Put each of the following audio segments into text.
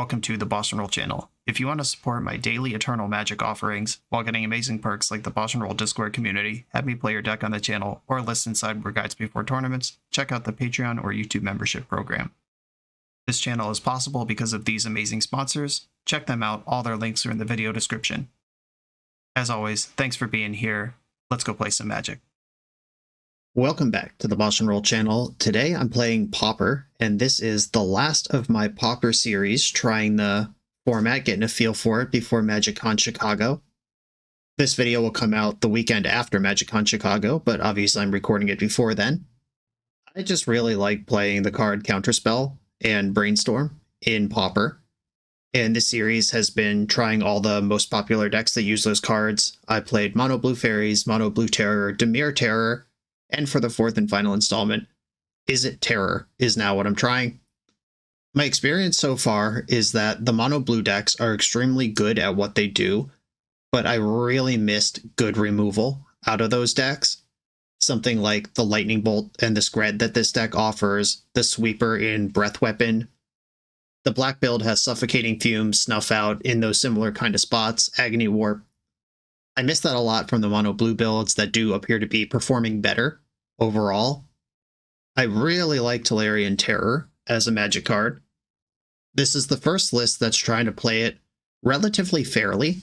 welcome to the BoshNRoll channel. If you want to support my daily Eternal Magic offerings while getting amazing perks like the BoshNRoll Discord community, have me play your deck on the channel, or listen sideboard guides before tournaments, check out the Patreon or YouTube membership program. This channel is possible because of these amazing sponsors. Check them out, all their links are in the video description. As always, thanks for being here. Let's go play some Magic. Welcome back to the BoshNRoll channel. Today I'm playing Pauper, and this is the last of my Pauper series, trying the format, getting a feel for it before MagicCon Chicago. This video will come out the weekend after MagicCon Chicago, but obviously I'm recording it before then. I just really like playing the card Counterspell and Brainstorm in Pauper, and this series has been trying all the most popular decks that use those cards. I played Mono Blue Fairies, Mono Blue Terror, Dimir Terror, and for the fourth and final installment, Izzet Terror is now what I'm trying. My experience so far is that the mono blue decks are extremely good at what they do, but I really missed good removal out of those decks. Something like the Lightning Bolt and the Skred that this deck offers, the Sweeper in Breath Weapon. The black build has Suffocating Fume, Snuff Out in those similar kind of spots, Agony Warp. I miss that a lot from the mono blue builds that do appear to be performing better overall. I really like Tolarian Terror as a Magic card. This is the first list that's trying to play it relatively fairly.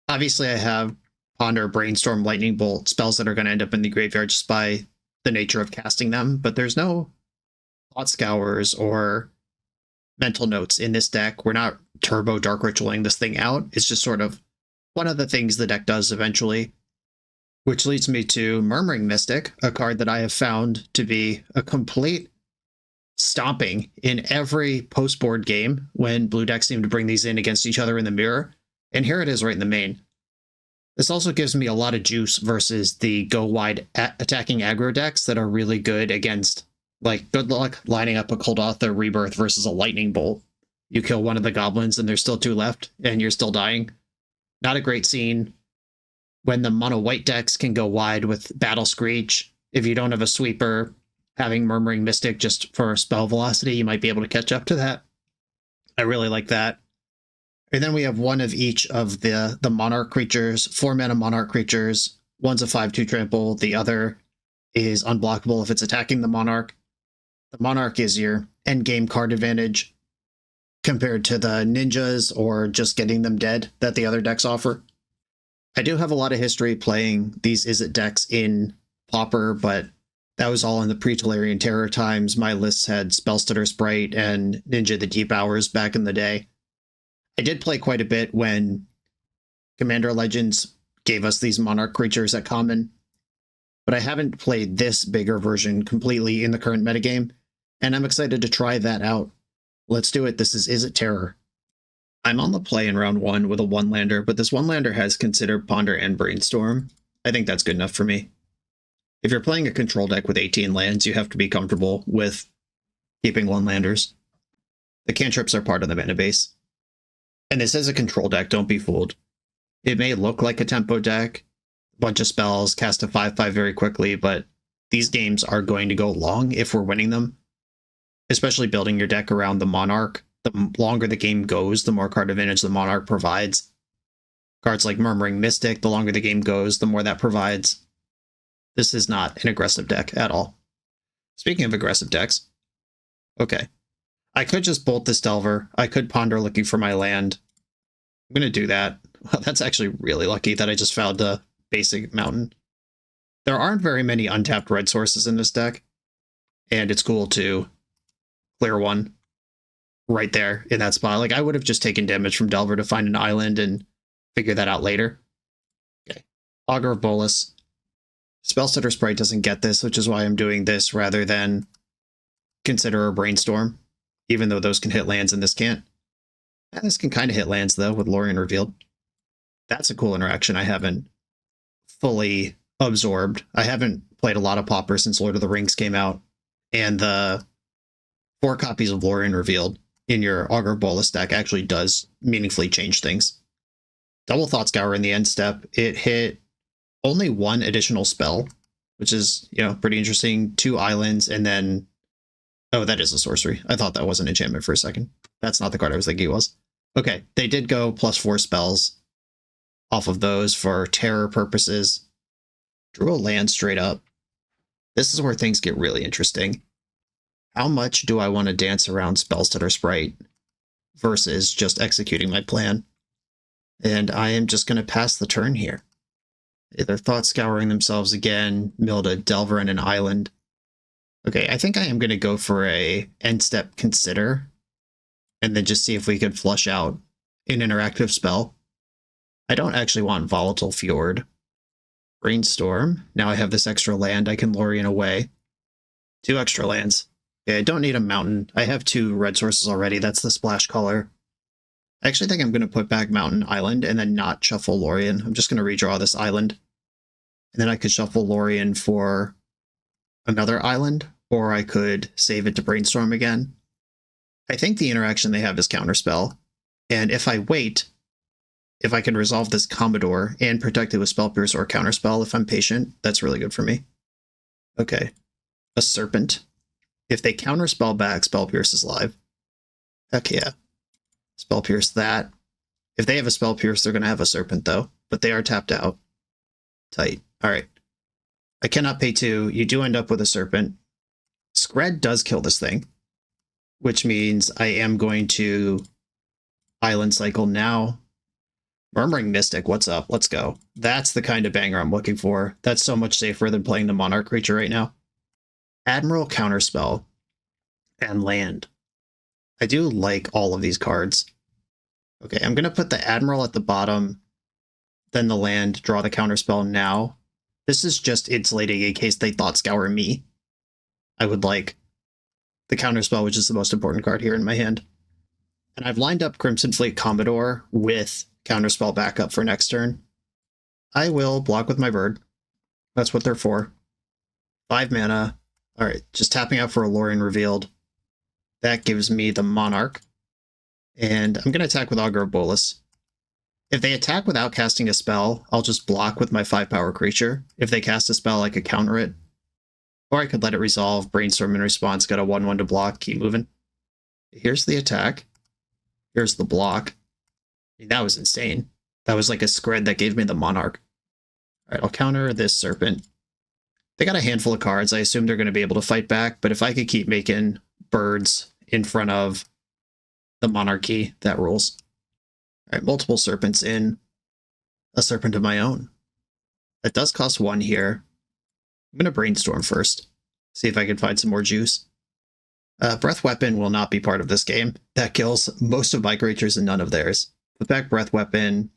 Obviously I have Ponder, Brainstorm, Lightning Bolt, spells that are going to end up in the graveyard just by the nature of casting them, but there's no Thought Scours or Mental Notes in this deck. We're not turbo Dark Ritualing this thing out. It's just sort of one of the things the deck does eventually. Which leads me to Murmuring Mystic, a card that I have found to be a complete stomping in every post-board game when blue decks seem to bring these in against each other in the mirror. And here it is right in the main. This also gives me a lot of juice versus the go-wide attacking aggro decks that are really good against, like, good luck lining up a Kuldotha Rebirth versus a Lightning Bolt. You kill one of the goblins and there's still two left, and you're still dying. Not a great scene. When the mono-white decks can go wide with Battle Screech, if you don't have a Sweeper, having Murmuring Mystic just for spell velocity, you might be able to catch up to that. I really like that. And then we have one of each of the Monarch creatures, 4-mana Monarch creatures. One's a 5/2 trample, the other is unblockable if it's attacking the Monarch. The Monarch is your endgame card advantage compared to the ninjas or just getting them dead that the other decks offer. I do have a lot of history playing these Izzet decks in Pauper, but that was all in the pre-Tolarian Terror times. My lists had Spellstutter Sprite and Ninja the Deep Hours back in the day. I did play quite a bit when Commander Legends gave us these Monarch creatures at common, but I haven't played this bigger version completely in the current metagame, and I'm excited to try that out. Let's do it. This is Izzet Terror. I'm on the play in round 1 with a 1-lander, but this 1-lander has considered Ponder and Brainstorm. I think that's good enough for me. If you're playing a control deck with 18 lands, you have to be comfortable with keeping 1-landers. The cantrips are part of the mana base. And this is a control deck, don't be fooled. It may look like a tempo deck, a bunch of spells, cast a 5/5 very quickly, but these games are going to go long if we're winning them. Especially building your deck around the Monarch. The longer the game goes, the more card advantage the Monarch provides. Cards like Murmuring Mystic, the longer the game goes, the more that provides. This is not an aggressive deck at all. Speaking of aggressive decks, okay. I could just bolt this Delver. I could Ponder looking for my land. I'm going to do that. Well, that's actually really lucky that I just found the basic mountain. There aren't very many untapped red sources in this deck, and it's cool to clear one right there in that spot. Like, I would have just taken damage from Delver to find an island and figure that out later. Okay. Augur of Bolas. Spellstutter Sprite doesn't get this, which is why I'm doing this rather than consider a Brainstorm, even though those can hit lands and this can't. And this can kind of hit lands, though, with Lorien Revealed. That's a cool interaction I haven't fully absorbed. I haven't played a lot of Pauper since Lord of the Rings came out, and the 4 copies of Lorien Revealed in your Augur Bolas deck actually does meaningfully change things. Double Thought Scour in the end step. It hit only 1 additional spell, which is, pretty interesting. 2 islands, and then... Oh, that is a sorcery. I thought that was an enchantment for a second. That's not the card I was thinking it was. Okay, they did go +4 spells off of those for terror purposes. Drew a land straight up. This is where things get really interesting. How much do I want to dance around Spellstutter Sprite versus just executing my plan? And I am just going to pass the turn here. Either Thought Scouring themselves again, milled a Delver and an Island. Okay, I think I am going to go for a end step Consider, and then just see if we could flush out an interactive spell. I don't actually want Volatile Fjord. Brainstorm. Now I have this extra land I can Lorien away. 2 extra lands. Okay, I don't need a mountain. I have 2 red sources already. That's the splash color. I actually think I'm going to put back Mountain Island and then not shuffle Lorien. I'm just going to redraw this island. And then I could shuffle Lorien for another island, or I could save it to Brainstorm again. I think the interaction they have is Counterspell. And if I wait, if I can resolve this Commodore and protect it with Spell Pierce or Counterspell if I'm patient, that's really good for me. Okay. A Serpent. If they Counterspell back, Spell Pierce is live. Heck yeah. Spell Pierce that. If they have a Spell Pierce, they're going to have a Serpent, though. But they are tapped out. Tight. All right. I cannot pay 2. You do end up with a Serpent. Skred does kill this thing, which means I am going to Island Cycle now. Murmuring Mystic, what's up? Let's go. That's the kind of banger I'm looking for. That's so much safer than playing the Monarch creature right now. Admiral, Counterspell, and land. I do like all of these cards. Okay, I'm going to put the Admiral at the bottom, then the land, draw the Counterspell now. This is just insulating in case they Thought Scour me. I would like the Counterspell, which is the most important card here in my hand. And I've lined up Crimson Fleet Commodore with Counterspell backup for next turn. I will block with my bird. That's what they're for. 5 mana. Alright, just tapping out for a Lorien Revealed. That gives me the Monarch. And I'm going to attack with Augur of Bolas. If they attack without casting a spell, I'll just block with my 5-power creature. If they cast a spell, I could counter it. Or I could let it resolve, Brainstorm in response, got a 1/1 to block, keep moving. Here's the attack. Here's the block. I mean, that was insane. That was like a Skred that gave me the Monarch. Alright, I'll counter this Serpent. They got a handful of cards. I assume they're going to be able to fight back, but if I could keep making birds in front of the Monarchy, that rules. Alright, multiple Serpents in. A Serpent of my own. That does cost 1 here. I'm going to Brainstorm first. See if I can find some more juice. Breath Weapon will not be part of this game. That kills most of my creatures and none of theirs. Put back Breath Weapon.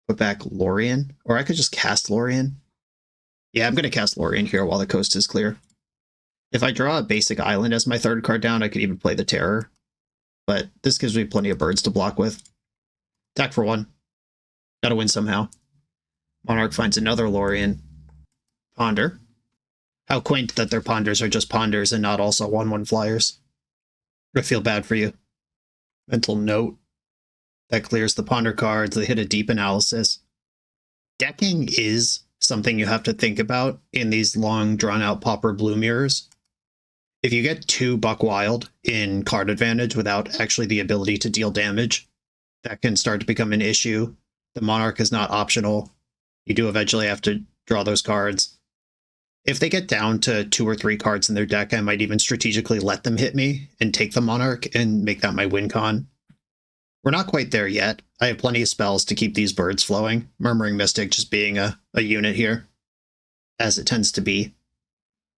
Put back Lorien. Or I could just cast Lorien. Yeah, I'm going to cast Lorien here while the coast is clear. If I draw a basic island as my 3rd card down, I could even play the Terror. But this gives me plenty of birds to block with. Attack for 1. Gotta win somehow. Monarch finds another Lorien. Ponder. How quaint that their Ponders are just Ponders and not also 1/1 flyers. I feel bad for you. Mental Note. That clears the Ponder cards. They hit a deep analysis. Decking is something you have to think about in these long, drawn-out Pauper Blue Mirrors. If you get 2 Buck Wild in card advantage without actually the ability to deal damage, that can start to become an issue. The Monarch is not optional. You do eventually have to draw those cards. If they get down to 2 or 3 cards in their deck, I might even strategically let them hit me and take the Monarch and make that my win con. We're not quite there yet. I have plenty of spells to keep these birds flowing. Murmuring Mystic just being a unit here, as it tends to be.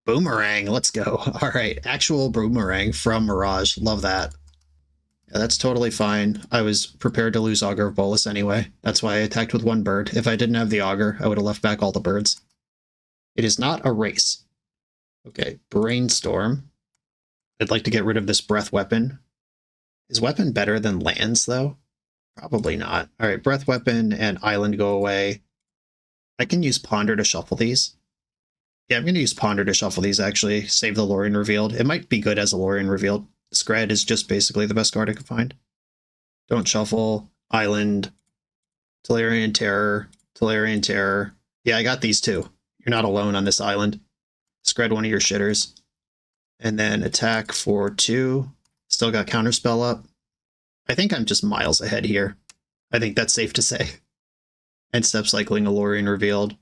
Boomerang, let's go. All right, actual Boomerang from Mirage. Love that. Yeah, that's totally fine. I was prepared to lose Augur of Bolas anyway. That's why I attacked with 1 bird. If I didn't have the Augur, I would have left back all the birds. It is not a race. Okay, Brainstorm. I'd like to get rid of this Breath Weapon. Is Weapon better than lands, though? Probably not. All right, Breath Weapon and Island go away. I can use Ponder to shuffle these. Yeah, I'm going to use Ponder to shuffle these, actually. Save the Lorien Revealed. It might be good as a Lorien Revealed. Skred is just basically the best card I could find. Don't shuffle. Island. Tolarian Terror. Tolarian Terror. Yeah, I got these too. You're not alone on this island. Skred one of your shitters. And then attack for 2. Still got Counterspell up. I think I'm just miles ahead here. I think that's safe to say. And step cycling Tolarian Revealed.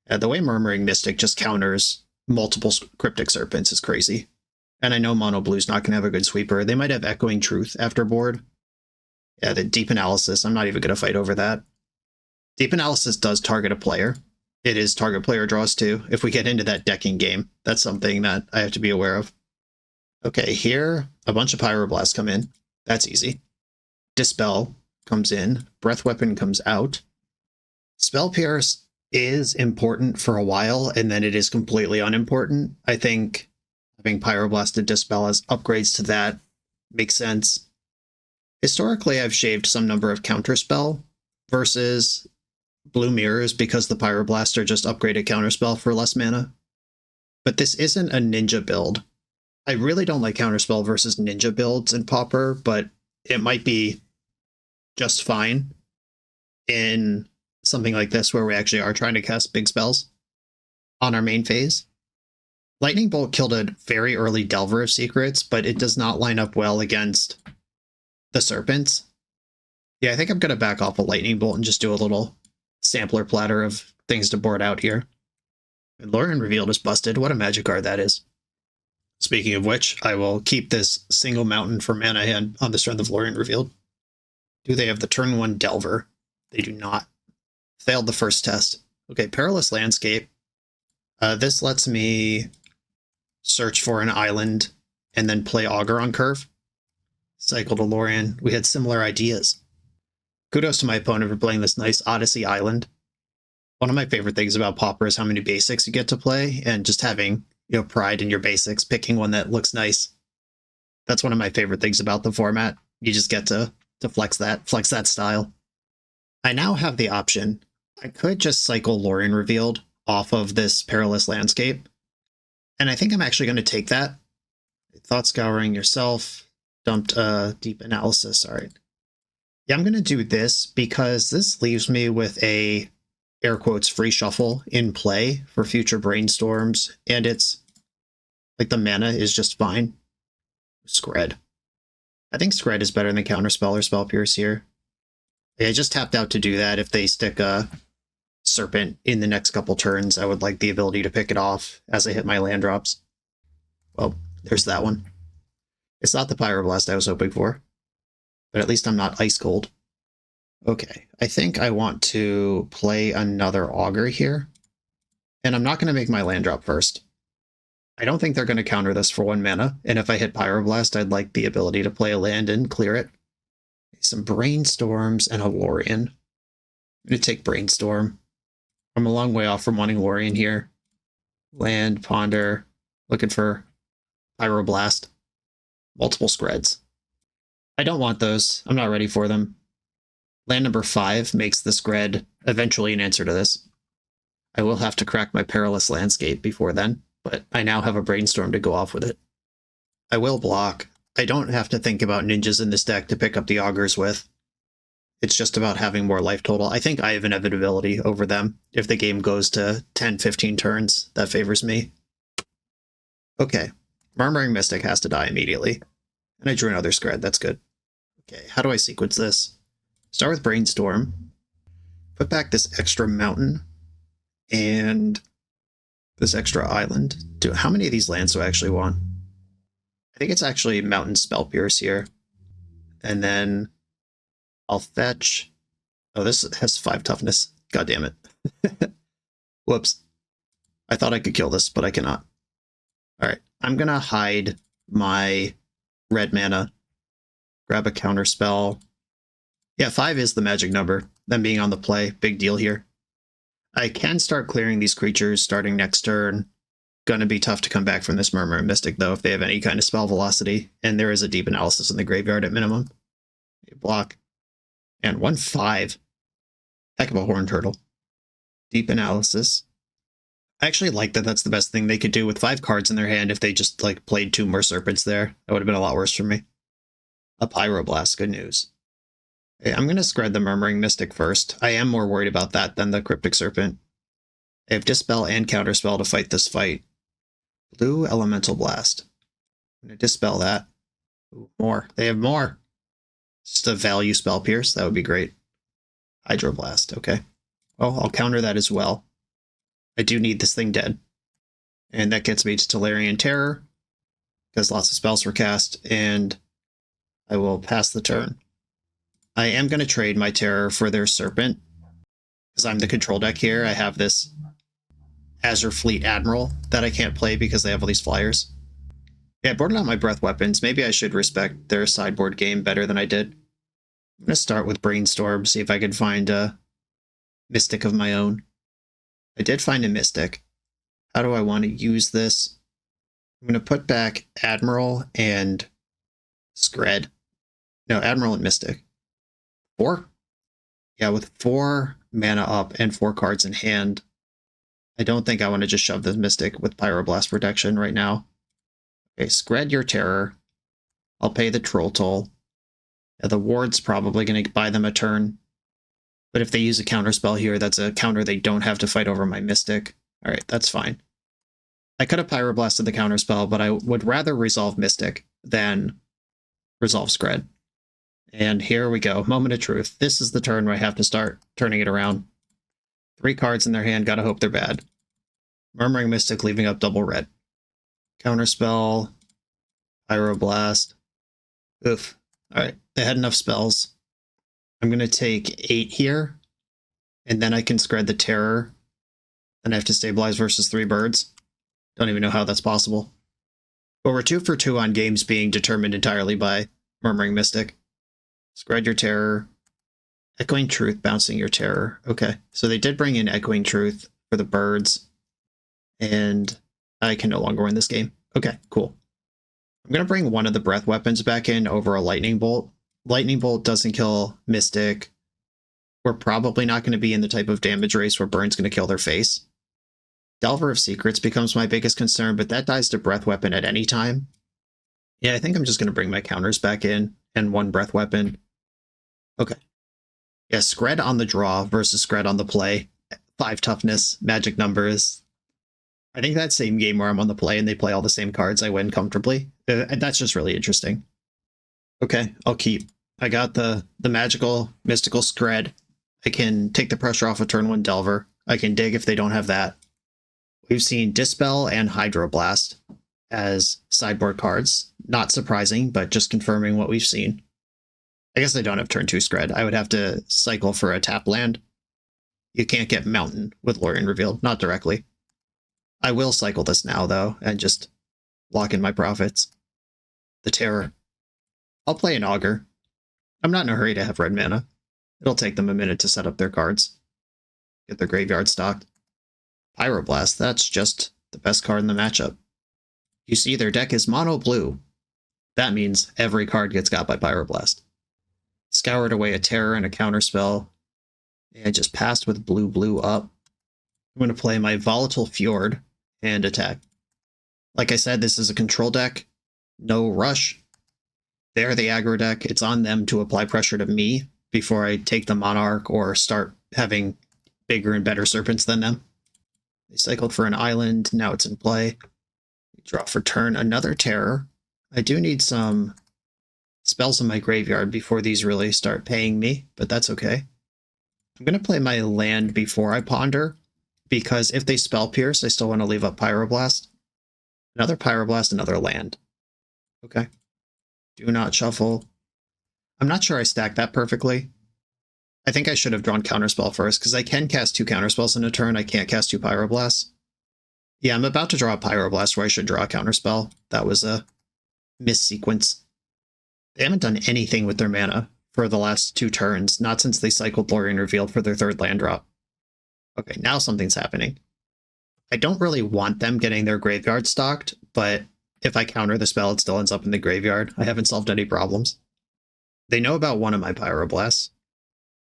The way Murmuring Mystic just counters multiple Cryptic Serpents is crazy. And I know Mono Blue's not going to have a good sweeper. They might have Echoing Truth after board. Yeah, the Deep Analysis, I'm not even going to fight over that. Deep Analysis does target a player. It is target player draws too. If we get into that decking game, that's something that I have to be aware of. Okay, here, a bunch of Pyroblasts come in. That's easy. Dispel comes in. Breath Weapon comes out. Spell Pierce is important for a while, and then it is completely unimportant. I think having Pyroblast and Dispel as upgrades to that makes sense. Historically, I've shaved some number of Counterspell versus Blue Mirrors because the Pyroblast are just upgraded Counterspell for less mana. But this isn't a Ninja build. I really don't like Counterspell versus Ninja builds in Pauper, but it might be just fine in something like this where we actually are trying to cast big spells on our main phase. Lightning Bolt killed a very early Delver of Secrets, but it does not line up well against the Serpents. Yeah, I think I'm going to back off a Lightning Bolt and just do a little sampler platter of things to board out here. And Tolarian Revealed is busted. What a magic card that is. Speaking of which, I will keep this single mountain for mana hand on the strength of Tolarian Revealed. Do they have the turn 1 Delver? They do not. Failed the first test. Okay, Perilous Landscape. This lets me search for an island and then play Augur on curve. Cycle to Tolarian. We had similar ideas. Kudos to my opponent for playing this nice Odyssey Island. One of my favorite things about Pauper is how many basics you get to play, and just having, pride in your basics, picking one that looks nice. That's one of my favorite things about the format. You just get to flex that style. I now have the option. I could just cycle Tolarian Revealed off of this Perilous Landscape, and I think I'm actually going to take that. Thought Scouring yourself, dumped Deep Analysis, all right. Yeah, I'm going to do this because this leaves me with a, air quotes, free shuffle in play for future brainstorms, and it's, like, the mana is just fine. Skred. I think Skred is better than Counterspell or Spell Pierce here. I just tapped out to do that. If they stick a Serpent in the next couple turns, I would like the ability to pick it off as I hit my land drops. Well, there's that one. It's not the Pyroblast I was hoping for, but at least I'm not ice cold. Okay, I think I want to play another Augur here, and I'm not going to make my land drop first. I don't think they're going to counter this for 1 mana, and if I hit Pyroblast, I'd like the ability to play a land and clear it. Some Brainstorms and a Tolarian. I'm going to take Brainstorm. I'm a long way off from wanting Tolarian here. Land, Ponder, looking for Pyroblast. Multiple Skreds. I don't want those. I'm not ready for them. Land number 5 makes the Skred eventually an answer to this. I will have to crack my Perilous Landscape before then, but I now have a Brainstorm to go off with it. I will block. I don't have to think about ninjas in this deck to pick up the Augurs with. It's just about having more life total. I think I have inevitability over them. If the game goes to 10, 15 turns, that favors me. Okay. Murmuring Mystic has to die immediately. And I drew another Skred. That's good. Okay, how do I sequence this? Start with Brainstorm. Put back this extra mountain. And this extra island. How many of these lands do I actually want? I think it's actually Mountain Spell Pierce here. And then I'll fetch. Oh, this has 5 toughness. God damn it. Whoops. I thought I could kill this, but I cannot. Alright, I'm gonna hide my red mana. Grab a Counterspell. Yeah, 5 is the magic number. Them being on the play, big deal here. I can start clearing these creatures starting next turn. Gonna be tough to come back from this Murmuring Mystic, though, if they have any kind of spell velocity. And there is a Deep Analysis in the graveyard at minimum. Block. And 1/5. Heck of a Horn Turtle. Deep Analysis. I actually like that that's the best thing they could do with 5 cards in their hand if they just, like, played 2 more Serpents there. That would have been a lot worse for me. A Pyroblast, good news. Okay, I'm going to Skred the Murmuring Mystic first. I am more worried about that than the Cryptic Serpent. I have Dispel and Counterspell to fight this fight. Blue Elemental Blast. I'm going to Dispel that. Ooh, more. They have more. Just a value spell pierce. That would be great. Hydroblast. Okay. Well, I'll counter that as well. I do need this thing dead. And that gets me to Tolarian Terror, because lots of spells were cast, and I will pass the turn. I am going to trade my Terror for their Serpent, because I'm the control deck here. I have this Azure Fleet Admiral that I can't play because they have all these flyers. Yeah, I boarded out my Breath Weapons. Maybe I should respect their sideboard game better than I did. I'm going to start with Brainstorm, see if I can find a Mystic of my own. I did find a Mystic. How do I want to use this? I'm going to put back Admiral and Skred. No, Admiral and Mystic. 4? Yeah, with 4 mana up and 4 cards in hand, I don't think I want to just shove this Mystic with Pyroblast protection right now. Okay, Skred your Terror. I'll pay the Troll Toll. Yeah, the Ward's probably going to buy them a turn. But if they use a Counterspell here, that's a counter they don't have to fight over my Mystic. Alright, that's fine. I could have Pyroblasted the Counterspell, but I would rather resolve Mystic than resolve Skred. And here we go. Moment of truth. This is the turn where I have to start turning it around. 3 cards in their hand, gotta hope they're bad. Murmuring Mystic leaving up double red. Counterspell. Pyroblast. Oof. Alright, they had enough spells. I'm going to take 8 here, and then I can Skred the Terror. Then I have to stabilize versus 3 birds. Don't even know how that's possible. But we're 2 for 2 on games being determined entirely by Murmuring Mystic. Skred your Terror. Echoing Truth, bouncing your Terror. Okay, so they did bring in Echoing Truth for the birds, and I can no longer win this game. Okay, cool. I'm going to bring one of the Breath Weapons back in over a Lightning Bolt. Lightning Bolt doesn't kill Mystic. We're probably not going to be in the type of damage race where Burn's going to kill their face. Delver of Secrets becomes my biggest concern, but that dies to Breath Weapon at any time. Yeah, I think I'm just going to bring my counters back in and 1 Breath Weapon. Okay. Yeah, Skred on the draw versus Skred on the play. 5 toughness, magic numbers. I think that same game where I'm on the play and they play all the same cards, I win comfortably. That's just really interesting. Okay, I'll keep. I got the magical, mystical Skred. I can take the pressure off a turn 1 Delver. I can dig if they don't have that. We've seen Dispel and Hydroblast as sideboard cards. Not surprising, but just confirming what we've seen. I guess I don't have turn 2 Skred. I would have to cycle for a tap land. You can't get Mountain with Lorien Revealed, not directly. I will cycle this now, though, and just lock in my profits. The Terror. I'll play an Augur. I'm not in a hurry to have red mana. It'll take them a minute to set up their cards. Get their graveyard stocked. Pyroblast, that's just the best card in the matchup. You see their deck is mono blue. That means every card gets got by Pyroblast. Scoured away a Terror and a Counterspell. And just passed with blue up. I'm going to play my Volatile Fjord and attack. Like I said, this is a control deck. No rush. They're the aggro deck. It's on them to apply pressure to me before I take the Monarch or start having bigger and better Serpents than them. They cycled for an island. Now it's in play. Draw for turn. Another Terror. I do need some spells in my graveyard before these really start paying me, but that's okay. I'm going to play my land before I ponder, because if they spell pierce, I still want to leave up Pyroblast. Another Pyroblast, another land. Okay. Do not shuffle. I'm not sure I stacked that perfectly. I think I should have drawn Counterspell first, because I can cast 2 Counterspells in a turn. I can't cast 2 Pyroblasts. Yeah, I'm about to draw a Pyroblast where I should draw a Counterspell. That was a missequence. They haven't done anything with their mana for the last 2 turns, not since they cycled Lorien Revealed for their 3rd land drop. Okay, now something's happening. I don't really want them getting their graveyard stocked, but if I counter the spell, it still ends up in the graveyard. I haven't solved any problems. They know about one of my Pyroblasts.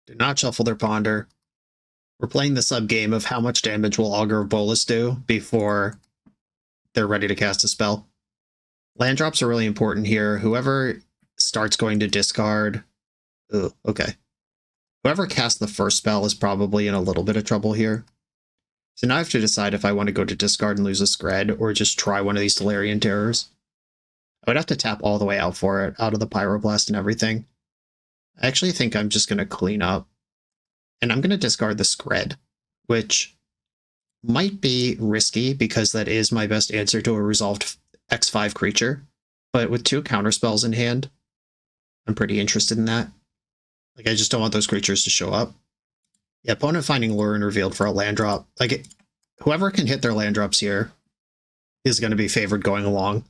Do not shuffle their Ponder. We're playing the sub-game of how much damage will Augur of Bolas do before they're ready to cast a spell. Land drops are really important here. Whoever starts going to discard... Ooh, okay. Whoever casts the first spell is probably in a little bit of trouble here. So now I have to decide if I want to go to discard and lose a Skred, or just try one of these Tolarian Terrors. I would have to tap all the way out for it, out of the Pyroblast and everything. I actually think I'm just going to clean up. And I'm going to discard the Skred, which might be risky because that is my best answer to a resolved X5 creature. But with 2 counterspells in hand, I'm pretty interested in that. Like, I just don't want those creatures to show up. Yeah, opponent finding Lurin revealed for a land drop. Like, whoever can hit their land drops here is going to be favored going along.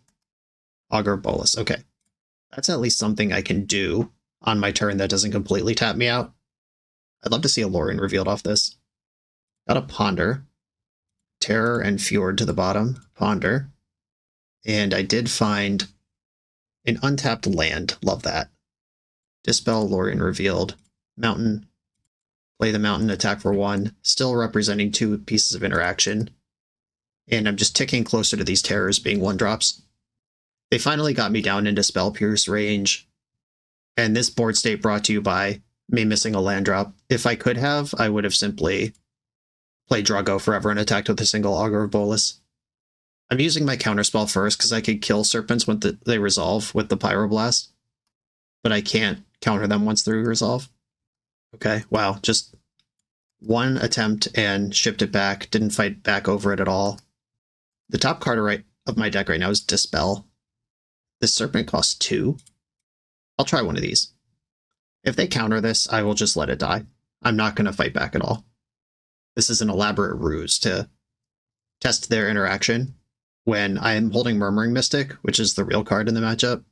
Augur Bolus. Okay. That's at least something I can do on my turn that doesn't completely tap me out. I'd love to see a Lurin revealed off this. Got a Ponder. Terror and Fjord to the bottom. Ponder. And I did find an untapped land. Love that. Dispel, Lurin revealed. Mountain. Play the mountain, attack for 1. Still representing 2 pieces of interaction. And I'm just ticking closer to these terrors being 1-drops. They finally got me down into Spell Pierce range. And this board state brought to you by me missing a land drop. If I could have, I would have simply played Drago forever and attacked with a single Augur of Bolus. I'm using my Counterspell first because I could kill Serpents when they resolve with the Pyroblast. But I can't counter them once they resolve. Okay, wow, just 1 attempt and shipped it back. Didn't fight back over it at all. The top card of my deck right now is Dispel. This Serpent costs 2. I'll try one of these. If they counter this, I will just let it die. I'm not going to fight back at all. This is an elaborate ruse to test their interaction when I am holding Murmuring Mystic, which is the real card in the matchup.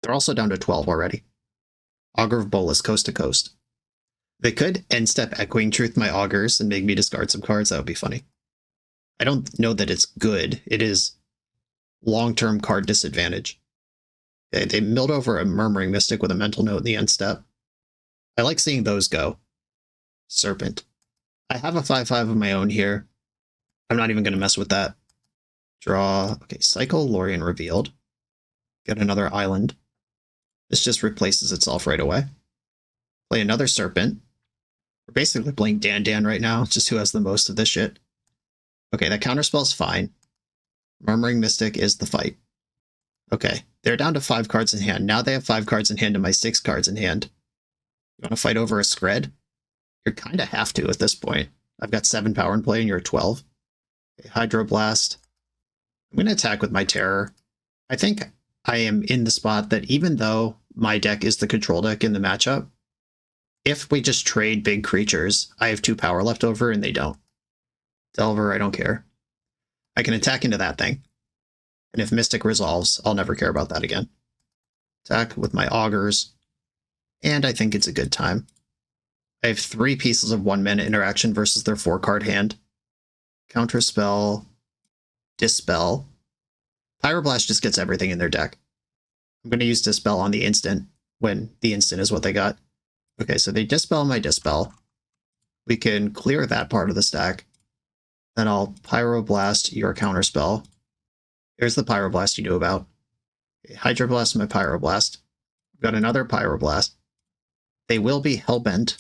They're also down to 12 already. Augur of Bolus, coast to coast. They could end step Echoing Truth my Augurs and make me discard some cards. That would be funny. I don't know that it's good. It is long-term card disadvantage. Okay, they milled over a Murmuring Mystic with a Mental Note in the end step. I like seeing those go. Serpent. I have a 5/5 of my own here. I'm not even going to mess with that. Draw. Okay, cycle Lorien revealed. Get another island. This just replaces itself right away. Play another Serpent. We're basically playing Dan right now, just who has the most of this shit. Okay, that Counterspell's fine. Murmuring Mystic is the fight. Okay, they're down to 5 cards in hand. Now they have 5 cards in hand and my 6 cards in hand. You want to fight over a Skred? You kind of have to at this point. I've got 7 power in play and you're at 12. Okay, Hydroblast. I'm going to attack with my Terror. I think I am in the spot that even though my deck is the control deck in the matchup, if we just trade big creatures, I have 2 power left over and they don't. Delver, I don't care. I can attack into that thing. And if Mystic resolves, I'll never care about that again. Attack with my Augurs. And I think it's a good time. I have 3 pieces of 1-mana interaction versus their 4-card hand. Counterspell. Dispel. Pyroblast just gets everything in their deck. I'm going to use Dispel on the instant, when the instant is what they got. Okay, so they Dispel my Dispel. We can clear that part of the stack. Then I'll Pyroblast your Counterspell. Here's the Pyroblast you knew about. Okay, Hydroblast my Pyroblast. I've got another Pyroblast. They will be Hellbent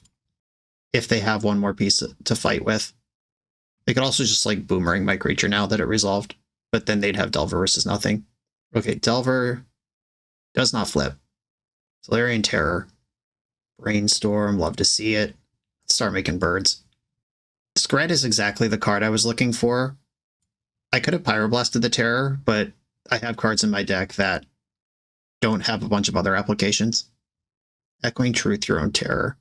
if they have 1 more piece to fight with. They could also just like Boomerang my creature now that it resolved, but then they'd have Delver versus nothing. Okay, Delver does not flip. Tolarian Terror. Brainstorm, love to see it. Let's start making birds. Skred is exactly the card I was looking for. I could have Pyroblasted the Terror, but I have cards in my deck that don't have a bunch of other applications. Echoing Truth, your own Terror.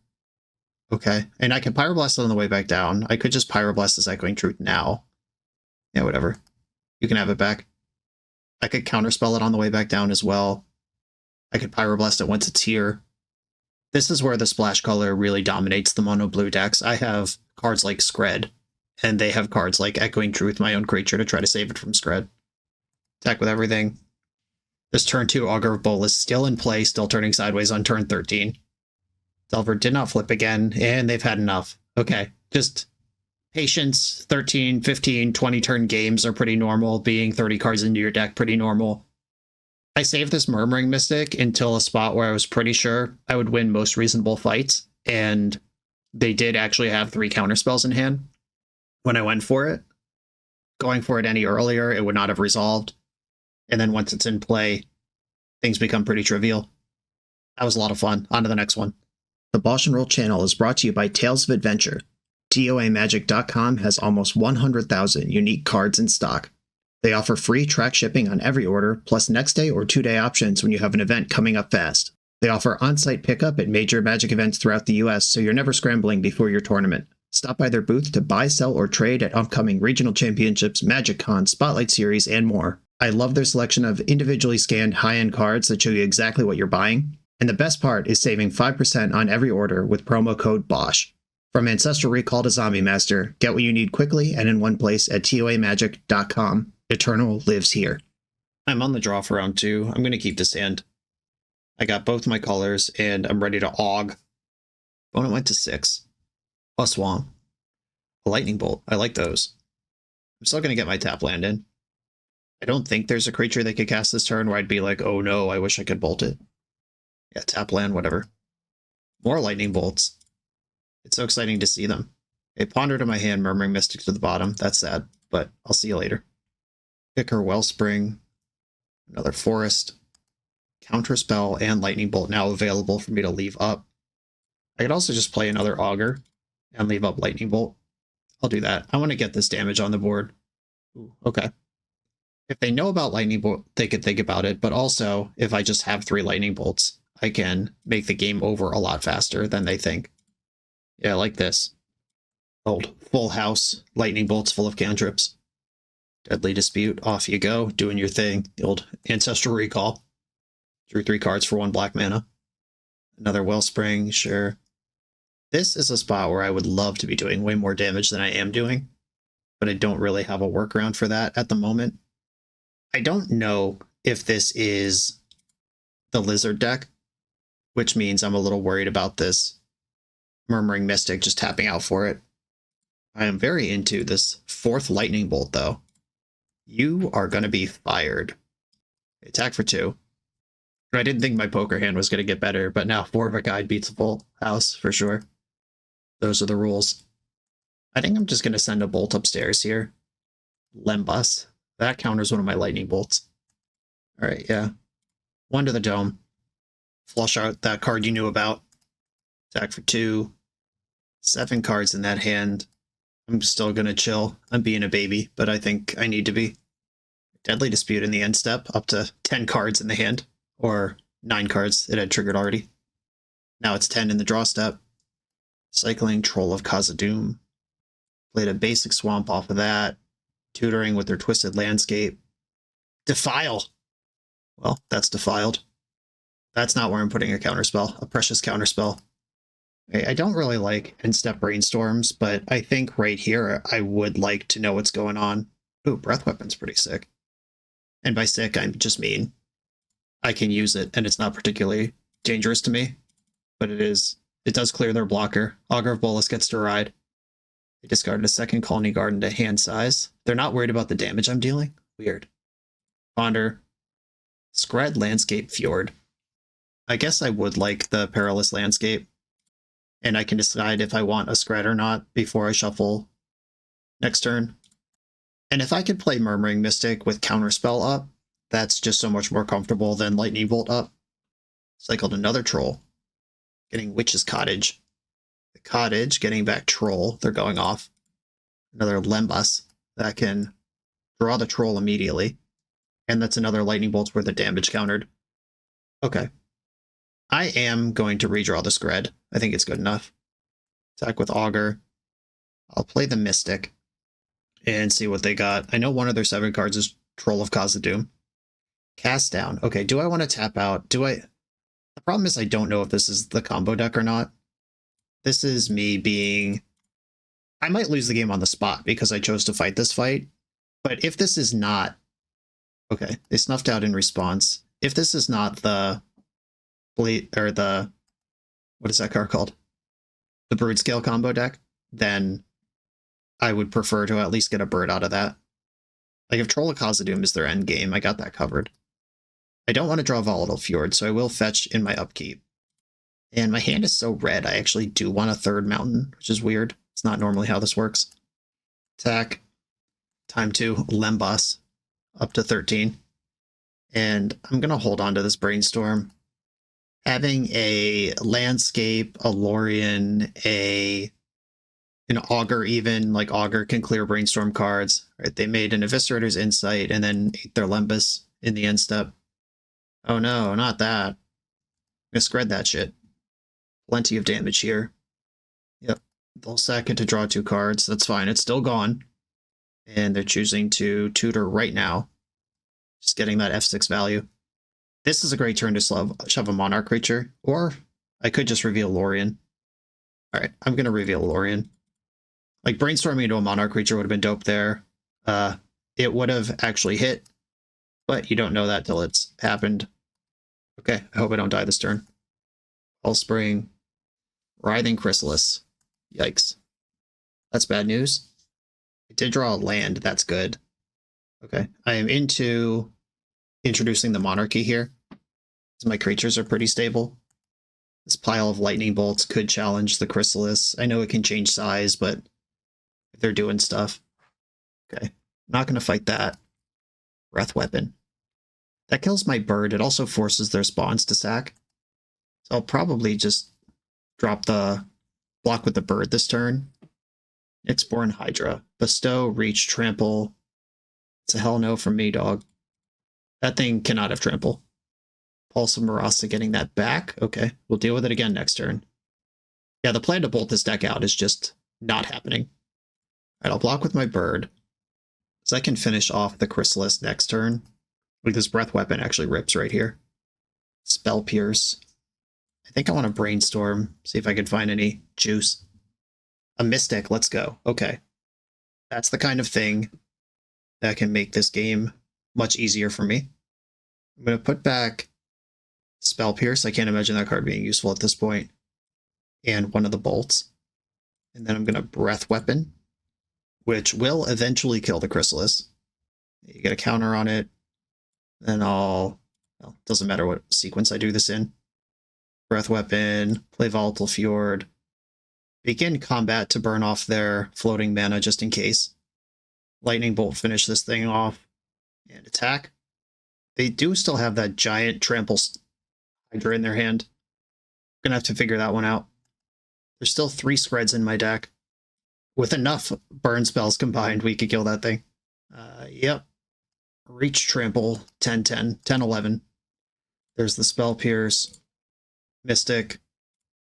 Okay, and I can Pyroblast it on the way back down. I could just Pyroblast this Echoing Truth now. Yeah, whatever. You can have it back. I could Counterspell it on the way back down as well. I could Pyroblast it once it's here. This is where the splash color really dominates the mono blue decks. I have cards like Skred, and they have cards like Echoing Truth, my own creature, to try to save it from Skred. Attack with everything. This turn 2 Augur of Bolus still in play, still turning sideways on turn 13. Delver did not flip again, and they've had enough. Okay, just patience. 13, 15, 20 turn games are pretty normal. Being 30 cards into your deck, pretty normal. I saved this Murmuring Mystic until a spot where I was pretty sure I would win most reasonable fights, and they did actually have 3 counterspells in hand when I went for it. Going for it any earlier, it would not have resolved. And then once it's in play, things become pretty trivial. That was a lot of fun. On to the next one. The BoshNRoll channel is brought to you by Tales of Adventure. TOAMagic.com has almost 100,000 unique cards in stock. They offer free track shipping on every order, plus next day or 2-day options when you have an event coming up fast. They offer on-site pickup at major Magic events throughout the US, so you're never scrambling before your tournament. Stop by their booth to buy, sell, or trade at upcoming regional championships, MagicCon, Spotlight Series, and more. I love their selection of individually scanned high-end cards that show you exactly what you're buying. And the best part is saving 5% on every order with promo code BOSH. From Ancestral Recall to Zombie Master, get what you need quickly and in one place at TOAMagic.com. Eternal lives here. I'm on the draw for round 2. I'm going to keep this hand. I got both my colors, and I'm ready to aug. Opponent went to 6. A Swamp. A Lightning Bolt. I like those. I'm still going to get my tap land in. I don't think there's a creature they could cast this turn where I'd be like, oh no, I wish I could bolt it. Yeah, tap land, whatever. More Lightning Bolts. It's so exciting to see them. A Ponder to my hand, Murmuring Mystic to the bottom. That's sad, but I'll see you later. Picker, Wellspring. Another Forest. Counterspell and Lightning Bolt now available for me to leave up. I could also just play another Augur and leave up Lightning Bolt. I'll do that. I want to get this damage on the board. Ooh, okay. If they know about Lightning Bolt, they could think about it, but also, if I just have 3 Lightning Bolts, I can make the game over a lot faster than they think. Yeah, like this. Old Full House, Lightning Bolts full of cantrips. Deadly Dispute, off you go, doing your thing. The old Ancestral Recall. Drew 3 cards for 1 black mana. Another Wellspring, sure. This is a spot where I would love to be doing way more damage than I am doing, but I don't really have a workaround for that at the moment. I don't know if this is the Lizard deck, which means I'm a little worried about this Murmuring Mystic just tapping out for it. I am very into this 4th Lightning Bolt, though. You are going to be fired. Attack for 2. I didn't think my poker hand was going to get better, but now 4 of a Guide beats a Full House for sure. Those are the rules. I think I'm just going to send a bolt upstairs here. Lembas. That counters one of my Lightning Bolts. Alright, yeah. 1 to the Dome. Flush out that card you knew about. Attack for 2. 7 cards in that hand. I'm still going to chill. I'm being a baby, but I think I need to be. Deadly Dispute in the end step, up to 10 cards in the hand. Or 9 cards it had triggered already. Now it's 10 in the draw step. Cycling Troll of Khazad-dûm. Played a basic Swamp off of that. Tutoring with their Twisted Landscape. Defile! Well, that's defiled. That's not where I'm putting a counterspell. A precious counterspell. I don't really like end-step brainstorms, but I think right here I would like to know what's going on. Ooh, Breath Weapon's pretty sick. And by sick, I just mean I can use it, and it's not particularly dangerous to me. But it does clear their blocker. Augur of Bolas gets to ride. They discarded a 2nd Colony Garden to hand size. They're not worried about the damage I'm dealing? Weird. Ponder. Skred, Landscape, Fjord. I guess I would like the Perilous Landscape. And I can decide if I want a Skred or not before I shuffle next turn. And if I could play Murmuring Mystic with Counterspell up, that's just so much more comfortable than Lightning Bolt up. Cycled another Troll. Getting Witch's Cottage. The Cottage getting back Troll. They're going off. Another Lembas that can draw the Troll immediately. And that's another Lightning Bolt's worth of damage countered. Okay. I am going to redraw the Skred. I think it's good enough. Attack with Augur. I'll play the Mystic and see what they got. I know one of their 7 cards is Troll of Khazad-dûm. Cast down. Okay, do I want to tap out? The problem is I don't know if this is the combo deck or not. This is me being... I might lose the game on the spot because I chose to fight this fight. But if this is not... Okay, they snuffed out in response. If this is not the... or the... What is that card called? The Brood Scale combo deck, then I would prefer to at least get a bird out of that. Like if Troll of Khazad-dûm is their end game, I got that covered. I don't want to draw Volatile Fjord, so I will fetch in my upkeep. And my hand is so red, I actually do want a 3rd mountain, which is weird. It's not normally how this works. Attack. Time 2, Lembas. Up to 13. And I'm going to hold on to this Brainstorm. having a landscape, a Lorien, an augur, even like augur can clear brainstorm cards. Right? They made an Eviscerator's Insight and then ate their Lembas in the end step. Oh no, not that. I'm gonna Skred that shit. Plenty of damage here. Yep. They'll sack it to draw 2 cards. That's fine. It's still gone. And they're choosing to tutor right now. Just getting that F6 value. This is a great turn to shove a monarch creature. Or I could just reveal Lorien. Alright, I'm going to reveal Lorien. Like, brainstorming into a monarch creature would have been dope there. It would have actually hit. But you don't know that till it's happened. Okay, I hope I don't die this turn. Spring. Writhing Chrysalis. Yikes. That's bad news. I did draw a land. That's good. Okay. I am into introducing the monarchy here. Because my creatures are pretty stable. This pile of lightning bolts could challenge the Chrysalis. I know it can change size, but if they're doing stuff. Okay. Not going to fight that. Breath Weapon. That kills my bird. It also forces their spawns to sack. So I'll probably just drop the block with the bird this turn. Ixborn Hydra. Bestow, Reach, Trample. It's a hell no from me, dog. That thing cannot have Trample. Pulse of Marasa getting that back. Okay, we'll deal with it again next turn. Yeah, the plan to bolt this deck out is just not happening. Alright, I'll block with my bird. So I can finish off the Chrysalis next turn. Like, this Breath Weapon actually rips right here. Spell Pierce. I think I want to brainstorm, see if I can find any juice. A Mystic, let's go. Okay. That's the kind of thing that can make this game much easier for me. I'm going to put back Spell Pierce. I can't imagine that card being useful at this point. And one of the bolts. And then I'm going to Breath Weapon, which will eventually kill the Chrysalis. You get a counter on it. Then well, doesn't matter what sequence I do this in. Breath Weapon, play Volatile Fjord. Begin combat to burn off their floating mana just in case. Lightning Bolt finish this thing off. And attack. They do still have that giant Trample Hydra in their hand. Gonna have to figure that one out. There's still 3 Skreds in my deck. With enough burn spells combined, we could kill that thing. Yep. Reach, Trample, 10-10, 10-11. There's the Spell Pierce. Mystic,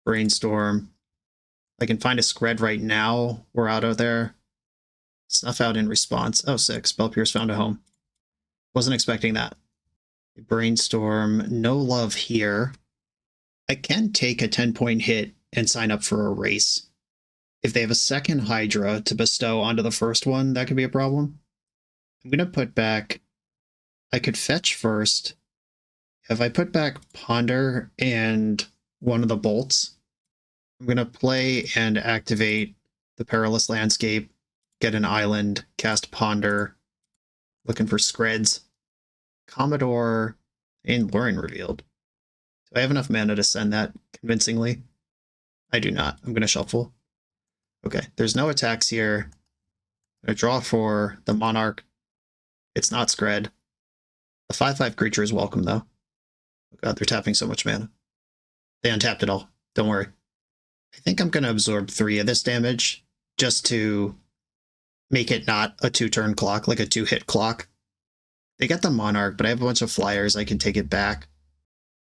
Brainstorm. I can find a Skred right now. We're out of there. Snuff out in response. Oh, sick. Spell Pierce found a home. Wasn't expecting that. Brainstorm. No love here. I can take a 10-point hit and sign up for a race. If they have a second Hydra to bestow onto the first one, that could be a problem. I'm going to put back... I could fetch first. If I put back Ponder and one of the bolts, I'm going to play and activate the Perilous Landscape, get an island, cast Ponder, looking for Skreds, Commodore, and Lorien revealed. Do I have enough mana to send that convincingly? I do not. I'm going to shuffle. Okay, there's no attacks here. I'm going to draw for the Monarch. It's not Skred. The 5/5 creature is welcome, though. Oh god, they're tapping so much mana. They untapped it all. Don't worry. I think I'm going to absorb 3 of this damage just to make it not a 2-turn clock, like a 2-hit clock. They get the Monarch, but I have a bunch of flyers. I can take it back.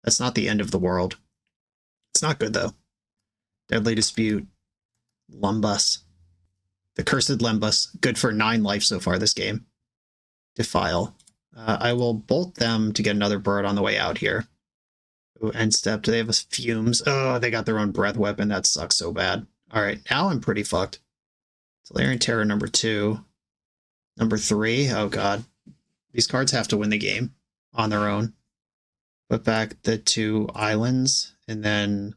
That's not the end of the world. It's not good, though. Deadly Dispute. Lumbus. The Cursed Lembas. Good for 9 life so far this game. Defile. I will bolt them to get another bird on the way out here. Ooh, end step. Do they have fumes? Oh, they got their own breath weapon. That sucks so bad. Alright, now I'm pretty fucked. Tolarian Terror number 2. Number 3. Oh god. These cards have to win the game on their own. Put back the 2 islands, and then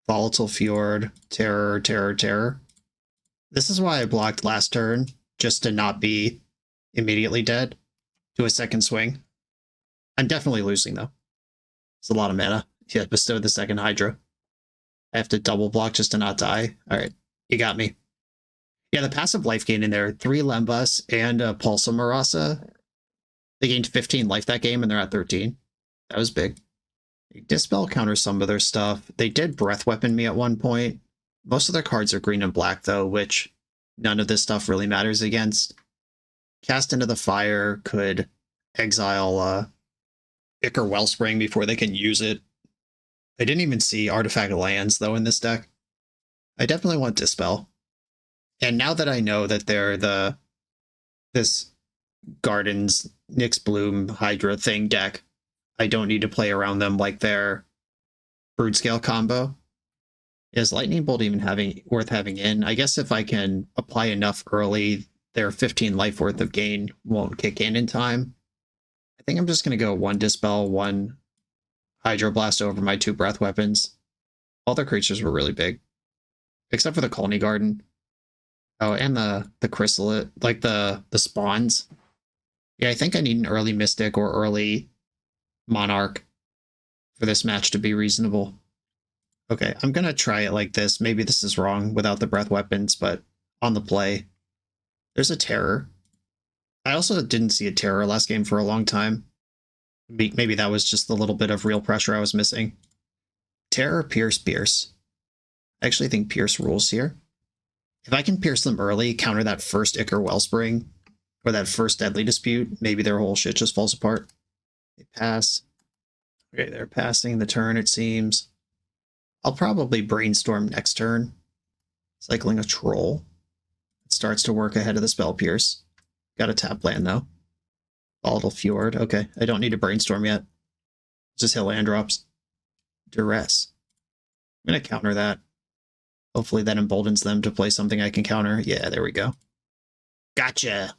Volatile Fjord, Terror, Terror, Terror. This is why I blocked last turn, just to not be immediately dead to a second swing. I'm definitely losing, though. It's a lot of mana. Yeah, bestowed the second Hydra. I have to double block just to not die. Alright, you got me. Yeah, the passive life gain in there, 3 Lembas and a Pulse of Marasa. They gained 15 life that game, and they're at 13. That was big. Dispel counters some of their stuff. They did Breath Weapon me at one point. Most of their cards are green and black, though, which none of this stuff really matters against. Cast Into the Fire could exile Ichor Wellspring before they can use it. I didn't even see Artifact Lands, though, in this deck. I definitely want Dispel. And now that I know that they're this Gardens, Nyx Bloom, Hydra thing deck, I don't need to play around them like their Broodscale combo. Is Lightning Bolt even worth having in? I guess if I can apply enough early, their 15 life worth of gain won't kick in time. I think I'm just going to go 1 Dispel, 1 Hydroblast over my 2 Breath Weapons. All their creatures were really big. Except for the Colony Garden. Oh, and the Chrysalis, like the spawns. Yeah, I think I need an early Mystic or early Monarch for this match to be reasonable. Okay, I'm going to try it like this. Maybe this is wrong without the Breath Weapons, but on the play, there's a Terror. I also didn't see a Terror last game for a long time. Maybe that was just the little bit of real pressure I was missing. Terror, Pierce, Pierce. I actually think Pierce rules here. If I can pierce them early, counter that first Ichor Wellspring, or that first Deadly Dispute, maybe their whole shit just falls apart. They pass. Okay, they're passing the turn, it seems. I'll probably Brainstorm next turn. Cycling a Troll. It starts to work ahead of the Spell Pierce. Got a tap land, though. Volatile Fjord. Okay, I don't need to Brainstorm yet. Just hit land drops. Duress. I'm going to counter that. Hopefully that emboldens them to play something I can counter. Yeah, there we go. Gotcha!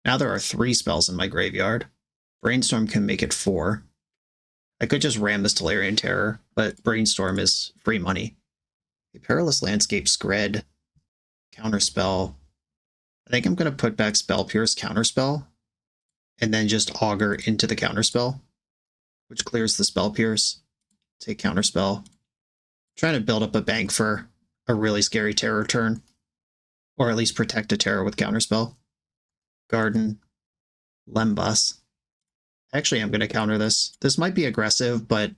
Now there are 3 spells in my graveyard. Brainstorm can make it 4. I could just ram this Tolarian Terror, but Brainstorm is free money. A Perilous Landscape, Skred, Counterspell. I think I'm going to put back Spell Pierce, Counterspell, and then just Augur into the Counterspell, which clears the Spell Pierce. Take Counterspell. Trying to build up a bank for a really scary Terror turn, or at least protect a Terror with Counterspell. Garden, Lembas. Actually, I'm going to counter this. This might be aggressive, but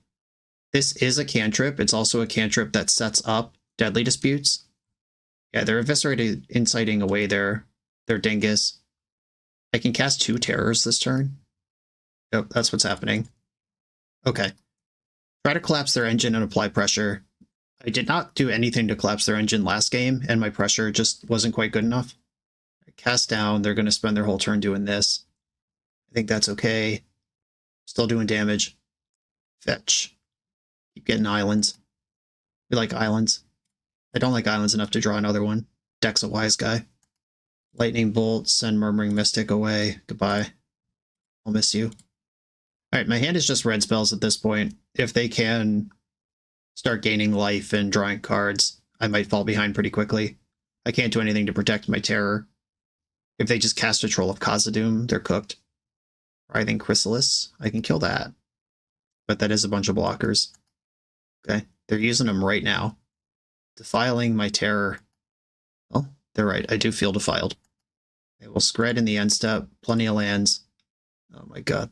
this is a cantrip. It's also a cantrip that sets up Deadly Disputes. Yeah, they're eviscerated, inciting away their dingus. I can cast 2 Terrors this turn. Yep, that's what's happening. Okay. Try to collapse their engine and apply pressure. I did not do anything to collapse their engine last game, and my pressure just wasn't quite good enough. I cast down. They're going to spend their whole turn doing this. I think that's okay. Still doing damage. Fetch. Keep getting islands. We like islands. I don't like islands enough to draw another one. Deck's a wise guy. Lightning Bolt, send Murmuring Mystic away. Goodbye. I'll miss you. Alright, my hand is just red spells at this point. If they can start gaining life and drawing cards, I might fall behind pretty quickly. I can't do anything to protect my Terror. If they just cast a Troll of Khazad-dûm, they're cooked. Writhing Chrysalis, I can kill that. But that is a bunch of blockers. Okay, they're using them right now. Defiling my Terror. Well, they're right, I do feel defiled. They will Skred in the end step, plenty of lands. Oh my god.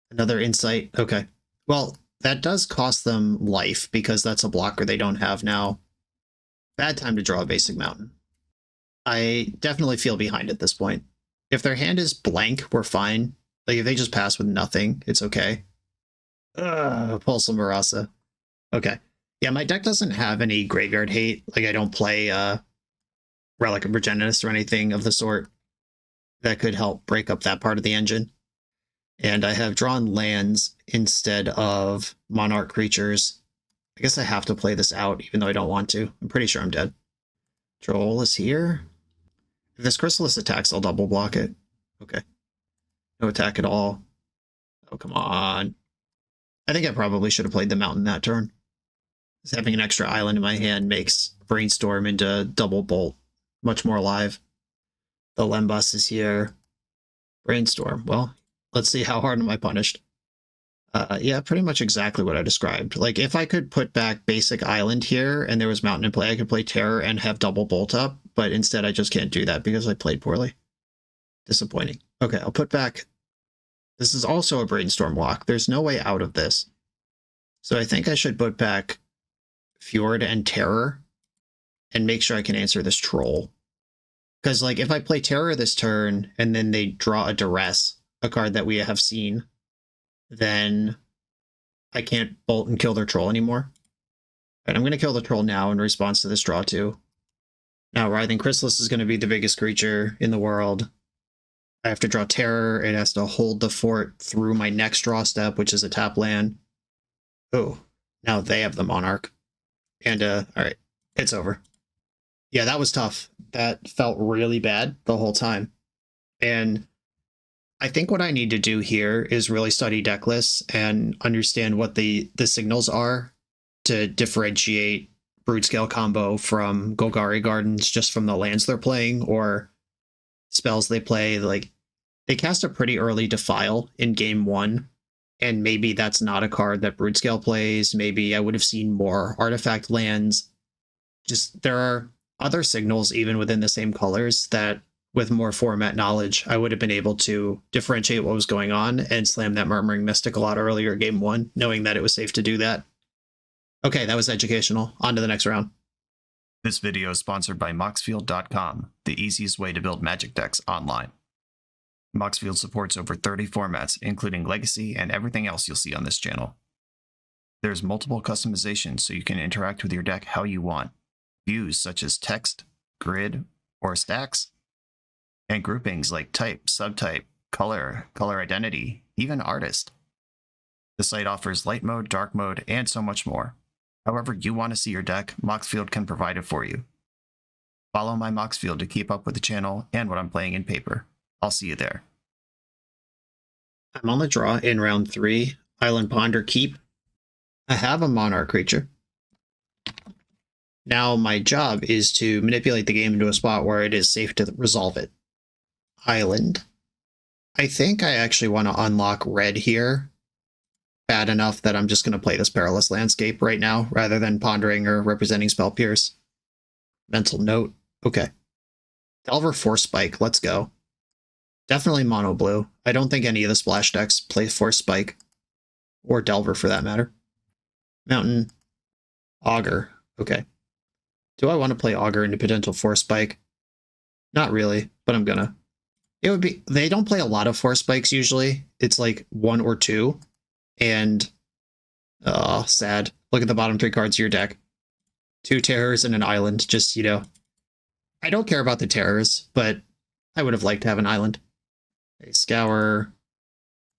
Another Insight, okay. Well, that does cost them life, because that's a blocker they don't have now. Bad time to draw a basic mountain. I definitely feel behind at this point. If their hand is blank, we're fine. Like, if they just pass with nothing, it's okay. Pulse of Marasa. Okay. Yeah, my deck doesn't have any graveyard hate. Like, I don't play Relic of Progenitus or anything of the sort that could help break up that part of the engine. And I have drawn lands instead of Monarch creatures. I guess I have to play this out, even though I don't want to. I'm pretty sure I'm dead. Troll is here. If this Chrysalis attacks, I'll double block it. Okay. No attack at all. Oh, come on. I think I probably should have played the mountain that turn. Just having an extra island in my hand makes Brainstorm into double bolt much more alive. The Lembas is here. Brainstorm. Well, let's see how hard am I punished. Yeah, pretty much exactly what I described. Like, if I could put back basic island here and there was mountain in play, I could play Terror and have double bolt up, but instead I just can't do that because I played poorly. Disappointing. Okay, I'll put back... This is also a Brainstorm lock. There's no way out of this. So I think I should put back Fjord and Terror and make sure I can answer this troll. Because, like, if I play Terror this turn and then they draw a Duress, a card that we have seen, then I can't bolt and kill their troll anymore. And I'm going to kill the troll now in response to this draw too. Now, Writhing Chrysalis is going to be the biggest creature in the world. I have to draw Terror. It has to hold the fort through my next draw step, which is a tap land. Oh, now they have the monarch. And, all right, it's over. Yeah, that was tough. That felt really bad the whole time. And I think what I need to do here is really study deck lists and understand what the signals are to differentiate Broodscale combo from Golgari Gardens just from the lands they're playing or spells they play. Like, they cast a pretty early Defile in game 1, and maybe that's not a card that Broodscale plays. Maybe I would have seen more artifact lands. Just, there are other signals even within the same colors that with more format knowledge, I would have been able to differentiate what was going on and slam that Murmuring Mystic a lot earlier game 1, knowing that it was safe to do that. Okay, that was educational. On to the next round. This video is sponsored by Moxfield.com, the easiest way to build Magic decks online. Moxfield supports over 30 formats, including Legacy and everything else you'll see on this channel. There's multiple customizations so you can interact with your deck how you want. Views such as text, grid, or stacks, and groupings like type, subtype, color, color identity, even artist. The site offers light mode, dark mode, and so much more. However you want to see your deck, Moxfield can provide it for you. Follow my Moxfield to keep up with the channel and what I'm playing in paper. I'll see you there. I'm on the draw in round 3. Island Ponder Keep. I have a monarch creature. Now my job is to manipulate the game into a spot where it is safe to resolve it. Island. I think I actually want to unlock red here. Bad enough that I'm just going to play this Perilous Landscape right now, rather than pondering or representing Spell Pierce. Mental note. Okay. Delver Force Spike. Let's go. Definitely mono blue. I don't think any of the splash decks play Force Spike. Or Delver for that matter. Mountain. Augur. Okay. Do I want to play Augur into potential Force Spike? Not really, but I'm gonna. It would be. They don't play a lot of Force Spikes usually. It's like 1 or 2. And, sad. Look at the bottom 3 cards of your deck. 2 terrors and an island. Just, you know, I don't care about the terrors, but I would have liked to have an island. Okay, scour.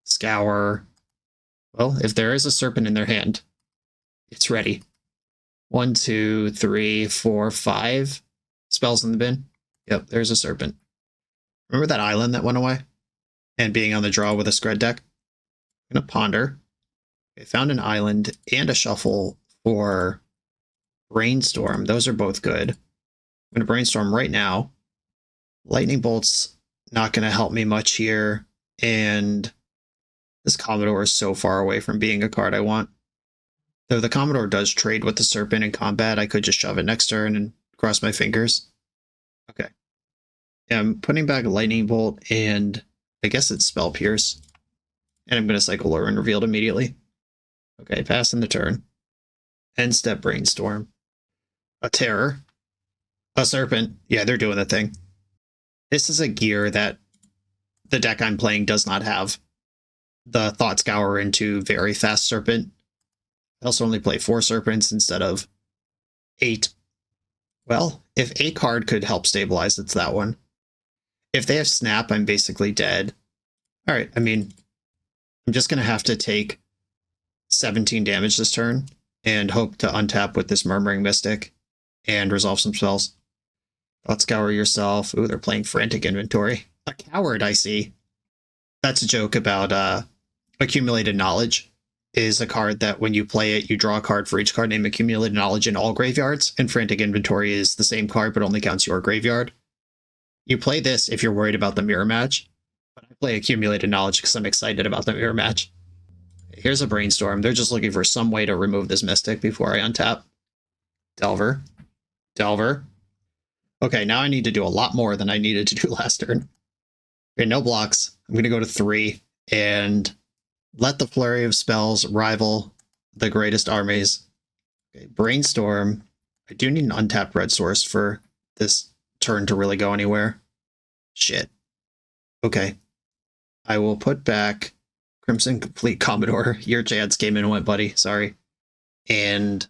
Scour. Well, if there is a serpent in their hand, it's ready. 1, 2, 3, 4, 5 spells in the bin. Yep, there's a serpent. Remember that island that went away? And being on the draw with a Skred deck? I'm going to ponder. I found an island and a shuffle for Brainstorm. Those are both good. I'm going to Brainstorm right now. Lightning Bolt's not going to help me much here. And this Commodore is so far away from being a card I want. Though the Commodore does trade with the Serpent in combat, I could just shove it next turn and cross my fingers. Okay. Yeah, I'm putting back Lightning Bolt and I guess it's Spell Pierce. And I'm going to cycle Lure and Revealed immediately. Okay, passing the turn. End step Brainstorm. A Terror. A Serpent. Yeah, they're doing the thing. This is a gear that the deck I'm playing does not have. The Thought Scour into very fast Serpent. I also only play 4 Serpents instead of 8. Well, if a card could help stabilize, it's that one. If they have Snap, I'm basically dead. Alright, I mean, I'm just going to have to take 17 damage this turn and hope to untap with this Murmuring Mystic and resolve some spells. Thought Scour yourself. Ooh, they're playing Frantic Inventory. A Coward, I see. That's a joke about Accumulated Knowledge. Is a card that when you play it, you draw a card for each card named Accumulated Knowledge in all graveyards, and Frantic Inventory is the same card but only counts your graveyard. You play this if you're worried about the mirror match, but I play Accumulated Knowledge because I'm excited about the mirror match. Here's a Brainstorm. They're just looking for some way to remove this Mystic before I untap. Delver. Delver. Okay, now I need to do a lot more than I needed to do last turn. Okay, no blocks. I'm going to go to 3 and let the flurry of spells rival the greatest armies. Okay, Brainstorm. I do need an untapped red source for this turn to really go anywhere. Shit. Okay. I will put back Crimson Complete Commodore. Your chance came and went, buddy. Sorry. And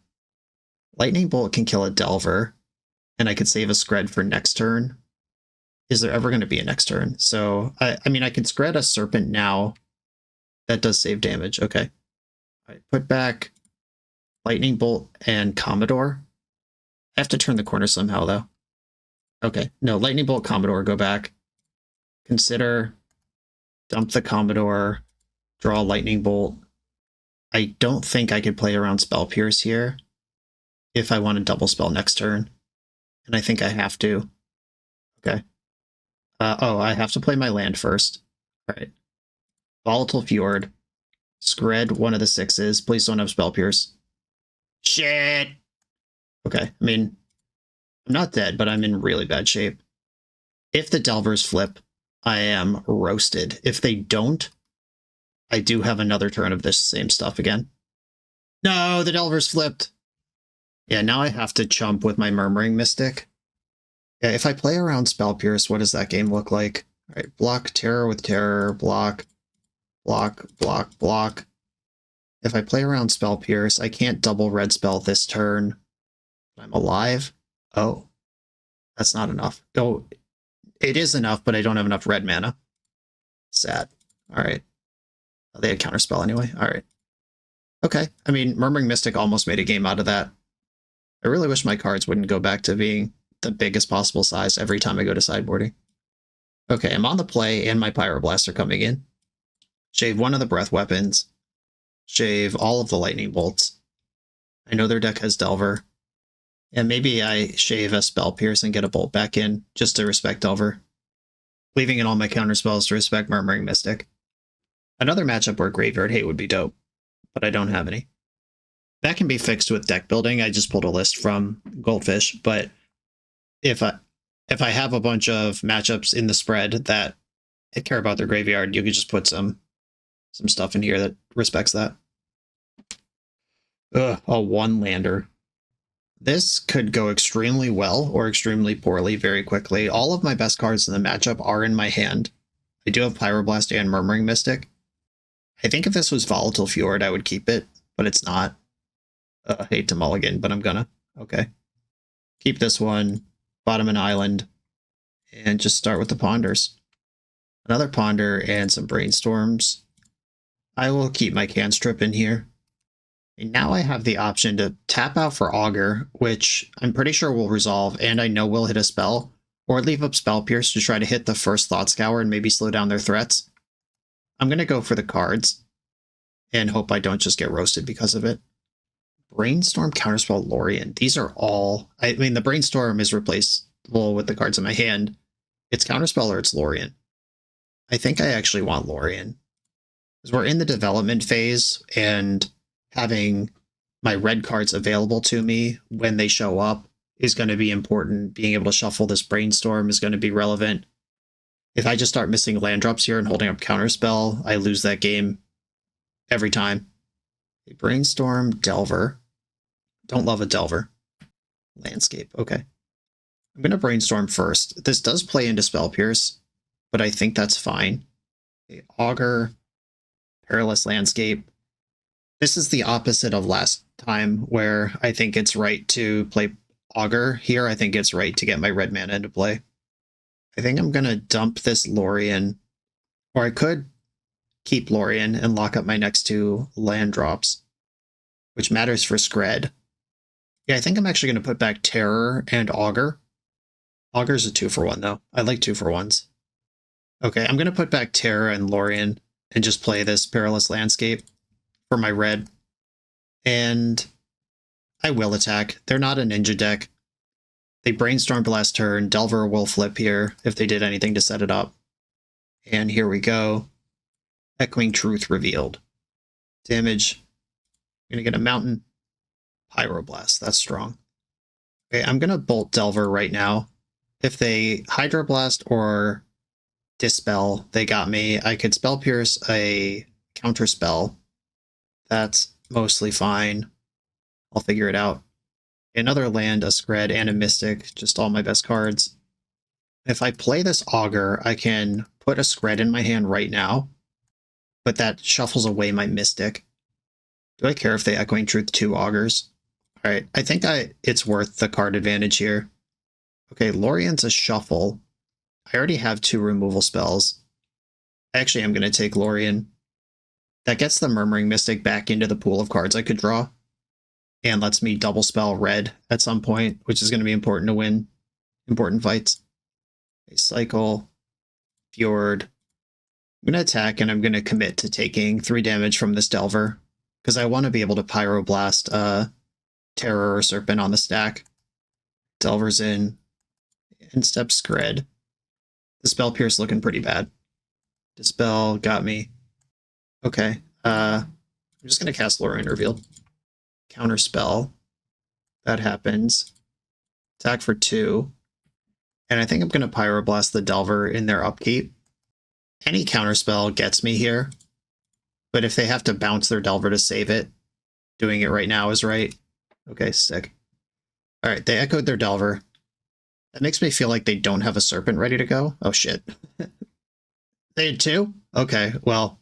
Lightning Bolt can kill a Delver. And I could save a Skred for next turn. Is there ever going to be a next turn? So, I mean, I can Skred a Serpent now. That does save damage. Okay. I put back Lightning Bolt and Commodore. I have to turn the corner somehow, though. Okay. No, Lightning Bolt, Commodore, go back. Consider, dump the Commodore, draw Lightning Bolt. I don't think I could play around Spell Pierce here if I want to double spell next turn. And I think I have to. Okay. Oh, I have to play my land first. All right. Volatile Fjord. Skred one of the 6s. Please don't have Spell Pierce. Shit! Okay, I mean, I'm not dead, but I'm in really bad shape. If the Delvers flip, I am roasted. If they don't, I do have another turn of this same stuff again. No, the Delvers flipped! Yeah, now I have to chump with my Murmuring Mystic. Yeah, if I play around Spell Pierce, what does that game look like? All right, block Terror with Terror, block, block, block, block. If I play around Spell Pierce, I can't double red spell this turn. I'm alive. Oh, that's not enough. Oh, it is enough, but I don't have enough red mana. Sad. All right. Oh, they had Counterspell anyway. All right. Okay. I mean, Murmuring Mystic almost made a game out of that. I really wish my cards wouldn't go back to being the biggest possible size every time I go to sideboarding. Okay, I'm on the play and my Pyroblast are coming in. Shave one of the breath weapons. Shave all of the lightning bolts. I know their deck has Delver. And maybe I shave a Spell Pierce and get a bolt back in just to respect Delver. Leaving in all my counterspells to respect Murmuring Mystic. Another matchup where Graveyard Hate would be dope, but I don't have any. That can be fixed with deck building. I just pulled a list from Goldfish, but if I have a bunch of matchups in the spread that care about their graveyard, you could just put some stuff in here that respects that. Ugh, a one-lander. This could go extremely well or extremely poorly very quickly. All of my best cards in the matchup are in my hand. I do have Pyroblast and Murmuring Mystic. I think if this was Volatile Fjord, I would keep it, but it's not. Hate to mulligan, but I'm gonna. Okay. Keep this one, bottom an island, and just start with the Ponders. Another Ponder and some Brainstorms. I will keep my Cantrip in here. And now I have the option to tap out for Augur, which I'm pretty sure will resolve, and I know will hit a spell, or leave up Spell Pierce to try to hit the first Thought Scour and maybe slow down their threats. I'm going to go for the cards, and hope I don't just get roasted because of it. Brainstorm, Counterspell, Lorien. These are all... I mean, the Brainstorm is replaceable with the cards in my hand. It's Counterspell or it's Lorien. I think I actually want Lorien. Because we're in the development phase, and having my red cards available to me when they show up is going to be important. Being able to shuffle this Brainstorm is going to be relevant. If I just start missing land drops here and holding up Counterspell, I lose that game every time. Brainstorm, Delver. Don't love a Delver. Landscape, okay. I'm going to Brainstorm first. This does play into Spell Pierce, but I think that's fine. Okay, Augur, Perilous Landscape. This is the opposite of last time, where I think it's right to play Augur. Here, I think it's right to get my red mana into play. I think I'm going to dump this Lorien, or I could keep Lorien and lock up my next two land drops, which matters for Skred. Yeah, I think I'm actually going to put back Terror and Augur. Augur's a 2-for-1, though. I like 2-for-1s. Okay, I'm going to put back Terror and Lorien and just play this Perilous Landscape for my red. And I will attack. They're not a ninja deck. They Brainstormed last turn. Delver will flip here if they did anything to set it up. And here we go. Echoing Truth revealed. Damage. I'm going to get a Mountain. Pyroblast. That's strong. Okay, I'm going to Bolt Delver right now. If they Hydroblast or Dispel, they got me. I could Spell Pierce a Counterspell. That's mostly fine. I'll figure it out. Another land, a Skred, and a Mystic, just all my best cards. If I play this Augur, I can put a Skred in my hand right now, but that shuffles away my Mystic. Do I care if they Echoing Truth 2 Augurs? Alright, I think it's worth the card advantage here. Okay, Lorien's a shuffle. I already have 2 removal spells. I actually am going to take Lorien. That gets the Murmuring Mystic back into the pool of cards I could draw, and lets me double spell red at some point, which is going to be important to win important fights. A cycle, Fjord. I'm going to attack, and I'm going to commit to taking 3 damage from this Delver, because I want to be able to Pyroblast Terror or Serpent on the stack. Delver's in. And step Skred. The Spell Pierce looking pretty bad. Dispel got me. Okay. I'm just going to cast Lorien Revealed. Counterspell. That happens. Attack for 2. And I think I'm going to Pyroblast the Delver in their upkeep. Any Counterspell gets me here. But if they have to bounce their Delver to save it, doing it right now is right. Okay, sick. Alright, they echoed their Delver. That makes me feel like they don't have a Serpent ready to go. Oh shit. They had 2? Okay, well,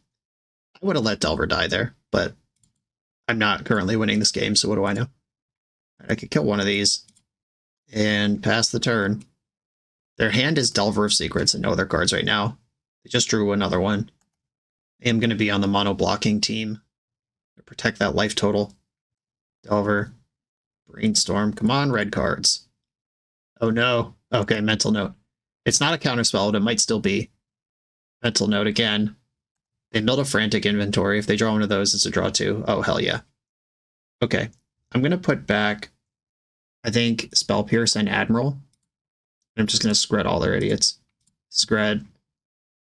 I would have let Delver die there, but I'm not currently winning this game, so what do I know? I could kill one of these and pass the turn. Their hand is Delver of Secrets and no other cards right now. They just drew another one. I am going to be on the mono blocking team to protect that life total. Delver, Brainstorm. Come on, red cards. Oh no. Okay, mental note. It's not a counterspell, but it might still be. Mental note again. They build a frantic inventory. If they draw one of those, it's a draw 2. Oh, hell yeah. Okay. I'm going to put back, I think, Spell Pierce and Admiral. I'm just going to Skred all their idiots. Skred.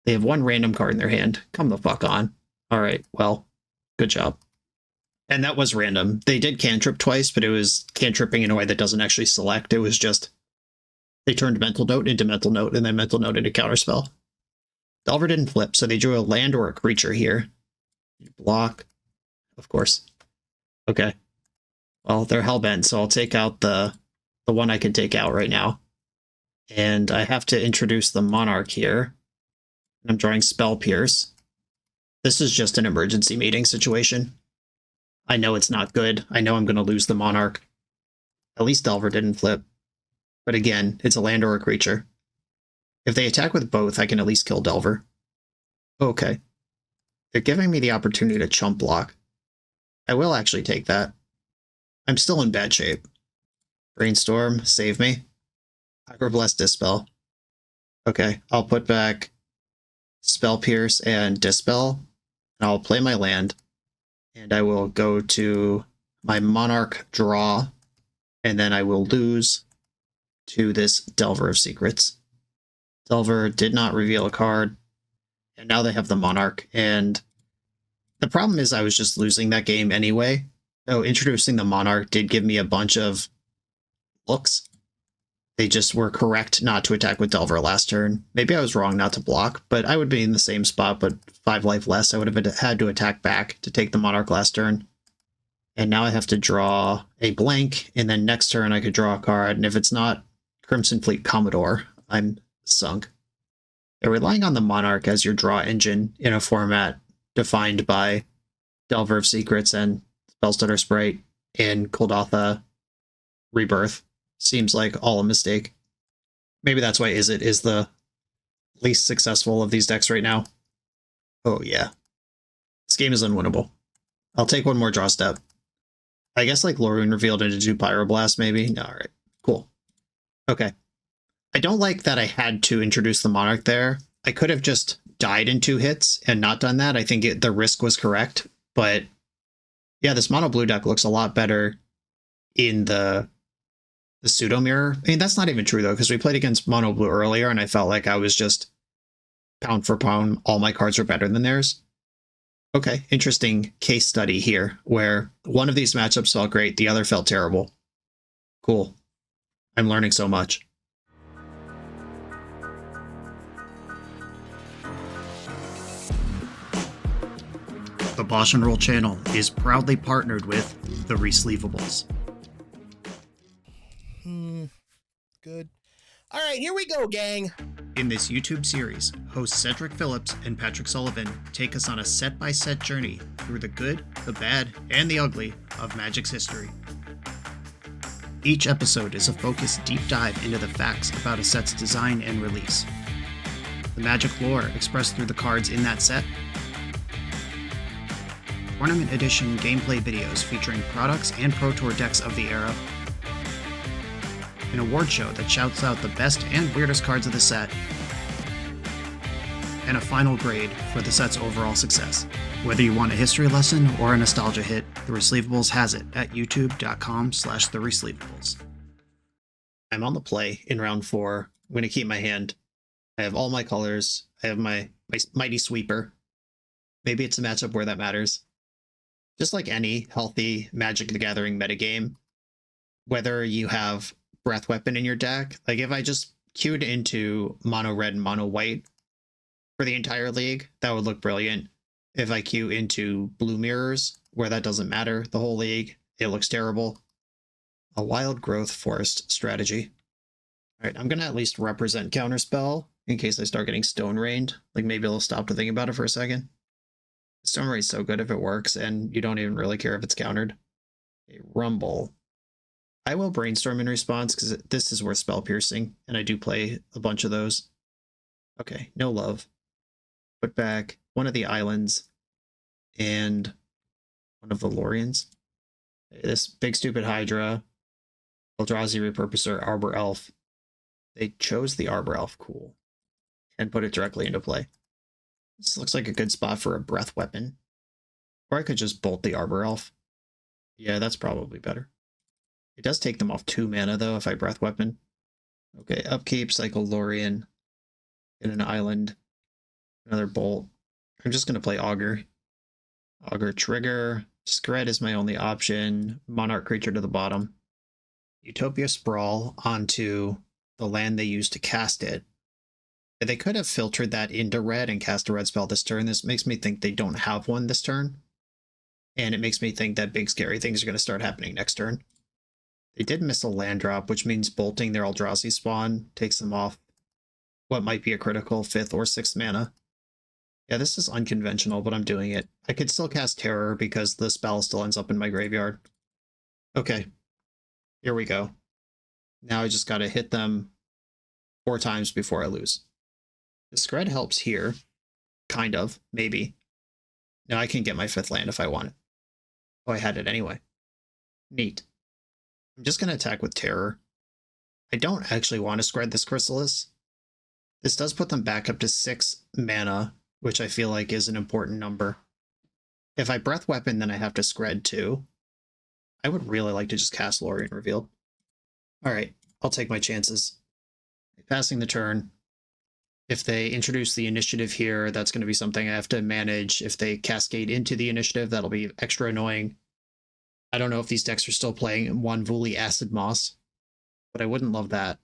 They have 1 random card in their hand. Come the fuck on. Alright, well, good job. And that was random. They did cantrip twice, but it was cantripping in a way that doesn't actually select. It was just, they turned Mental Note into Mental Note, and then Mental Note into Counterspell. Delver didn't flip, so they drew a land or a creature here. Block, of course. Okay. Well, they're hellbent, so I'll take out the one I can take out right now. And I have to introduce the Monarch here. I'm drawing Spell Pierce. This is just an emergency meeting situation. I know it's not good. I know I'm going to lose the Monarch. At least Delver didn't flip. But again, it's a land or a creature. If they attack with both, I can at least kill Delver. Okay. They're giving me the opportunity to chump block. I will actually take that. I'm still in bad shape. Brainstorm, save me. Hyperblast Dispel. Okay, I'll put back Spell Pierce and Dispel. And I'll play my land. And I will go to my Monarch draw. And then I will lose to this Delver of Secrets. Delver did not reveal a card. And now they have the Monarch. And the problem is I was just losing that game anyway. So introducing the Monarch did give me a bunch of looks. They just were correct not to attack with Delver last turn. Maybe I was wrong not to block, but I would be in the same spot, but 5 life less. I would have had to attack back to take the Monarch last turn. And now I have to draw a blank, and then next turn I could draw a card, and if it's not Crimson Fleet Commodore, I'm sunk. They're relying on the Monarch as your draw engine in a format defined by Delver of Secrets and Spellstutter Sprite and Kuldotha Rebirth. Seems like all a mistake. Maybe that's why Izzet is the least successful of these decks right now. Oh yeah. This game is unwinnable. I'll take one more draw step. I guess like Lorien Revealed into 2 Pyroblast maybe? No, alright. Cool. Okay. I don't like that I had to introduce the Monarch there. I could have just died in 2 hits and not done that. I think the risk was correct. But yeah, this mono blue deck looks a lot better in the pseudo mirror. I mean, that's not even true though, because we played against mono blue earlier and I felt like I was just pound for pound, all my cards were better than theirs. Okay, interesting case study here where one of these matchups felt great, the other felt terrible. Cool. I'm learning so much. The BoshNRoll channel is proudly partnered with the Resleevables. Good. All right, here we go, gang. In this YouTube series, hosts Cedric Phillips and Patrick Sullivan take us on a set-by-set journey through the good, the bad, and the ugly of Magic's history. Each episode is a focused deep dive into the facts about a set's design and release, the Magic lore expressed through the cards in that set, Tournament Edition gameplay videos featuring products and Pro Tour decks of the era, an award show that shouts out the best and weirdest cards of the set, and a final grade for the set's overall success. Whether you want a history lesson or a nostalgia hit, The Resleevables has it at youtube.com/theresleevables. I'm on the play in round 4. I'm going to keep my hand. I have all my colors. I have my Mighty Sweeper. Maybe it's a matchup where that matters. Just like any healthy Magic the Gathering metagame, whether you have Breath Weapon in your deck, like if I just queued into mono red and mono white for the entire league, that would look brilliant. If I queue into blue mirrors, where that doesn't matter the whole league, it looks terrible. A wild growth forest strategy. All right, I'm going to at least represent Counterspell in case I start getting Stone Rained. Like maybe I'll stop to think about it for a second. Stone Rain's so good if it works, and you don't even really care if it's countered. A Rumble. I will brainstorm in response because this is worth spell piercing, and I do play a bunch of those. Okay, no love. Put back one of the islands and one of the Lorians. This big stupid Hydra, Eldrazi Repurposer, Arbor Elf. They chose the Arbor Elf, cool, and put it directly into play. This looks like a good spot for a Breath Weapon. Or I could just bolt the Arbor Elf. Yeah, that's probably better. It does take them off 2 mana, though, if I Breath Weapon. Okay, upkeep, cycle Lorien. Get an island. Another bolt. I'm just going to play Augur. Augur trigger. Skred is my only option. Monarch creature to the bottom. Utopia Sprawl onto the land they used to cast it. They could have filtered that into red and cast a red spell this turn. This makes me think they don't have one this turn. And it makes me think that big scary things are going to start happening next turn. They did miss a land drop, which means bolting their Eldrazi spawn takes them off what might be a critical 5th or 6th mana. Yeah, this is unconventional, but I'm doing it. I could still cast Terror because the spell still ends up in my graveyard. Okay, here we go. Now I just got to hit them 4 times before I lose. The Skred helps here. Kind of, maybe. Now I can get my 5th land if I want it. Oh, I had it anyway. Neat. I'm just going to attack with Terror. I don't actually want to Skred this Chrysalis. This does put them back up to 6 mana, which I feel like is an important number. If I Breath Weapon, then I have to Skred too. I would really like to just cast Lorien Revealed. Alright, I'll take my chances. Passing the turn. If they introduce the initiative here, that's going to be something I have to manage. If they cascade into the initiative, that'll be extra annoying. I don't know if these decks are still playing one Vuli Acid Moss, but I wouldn't love that.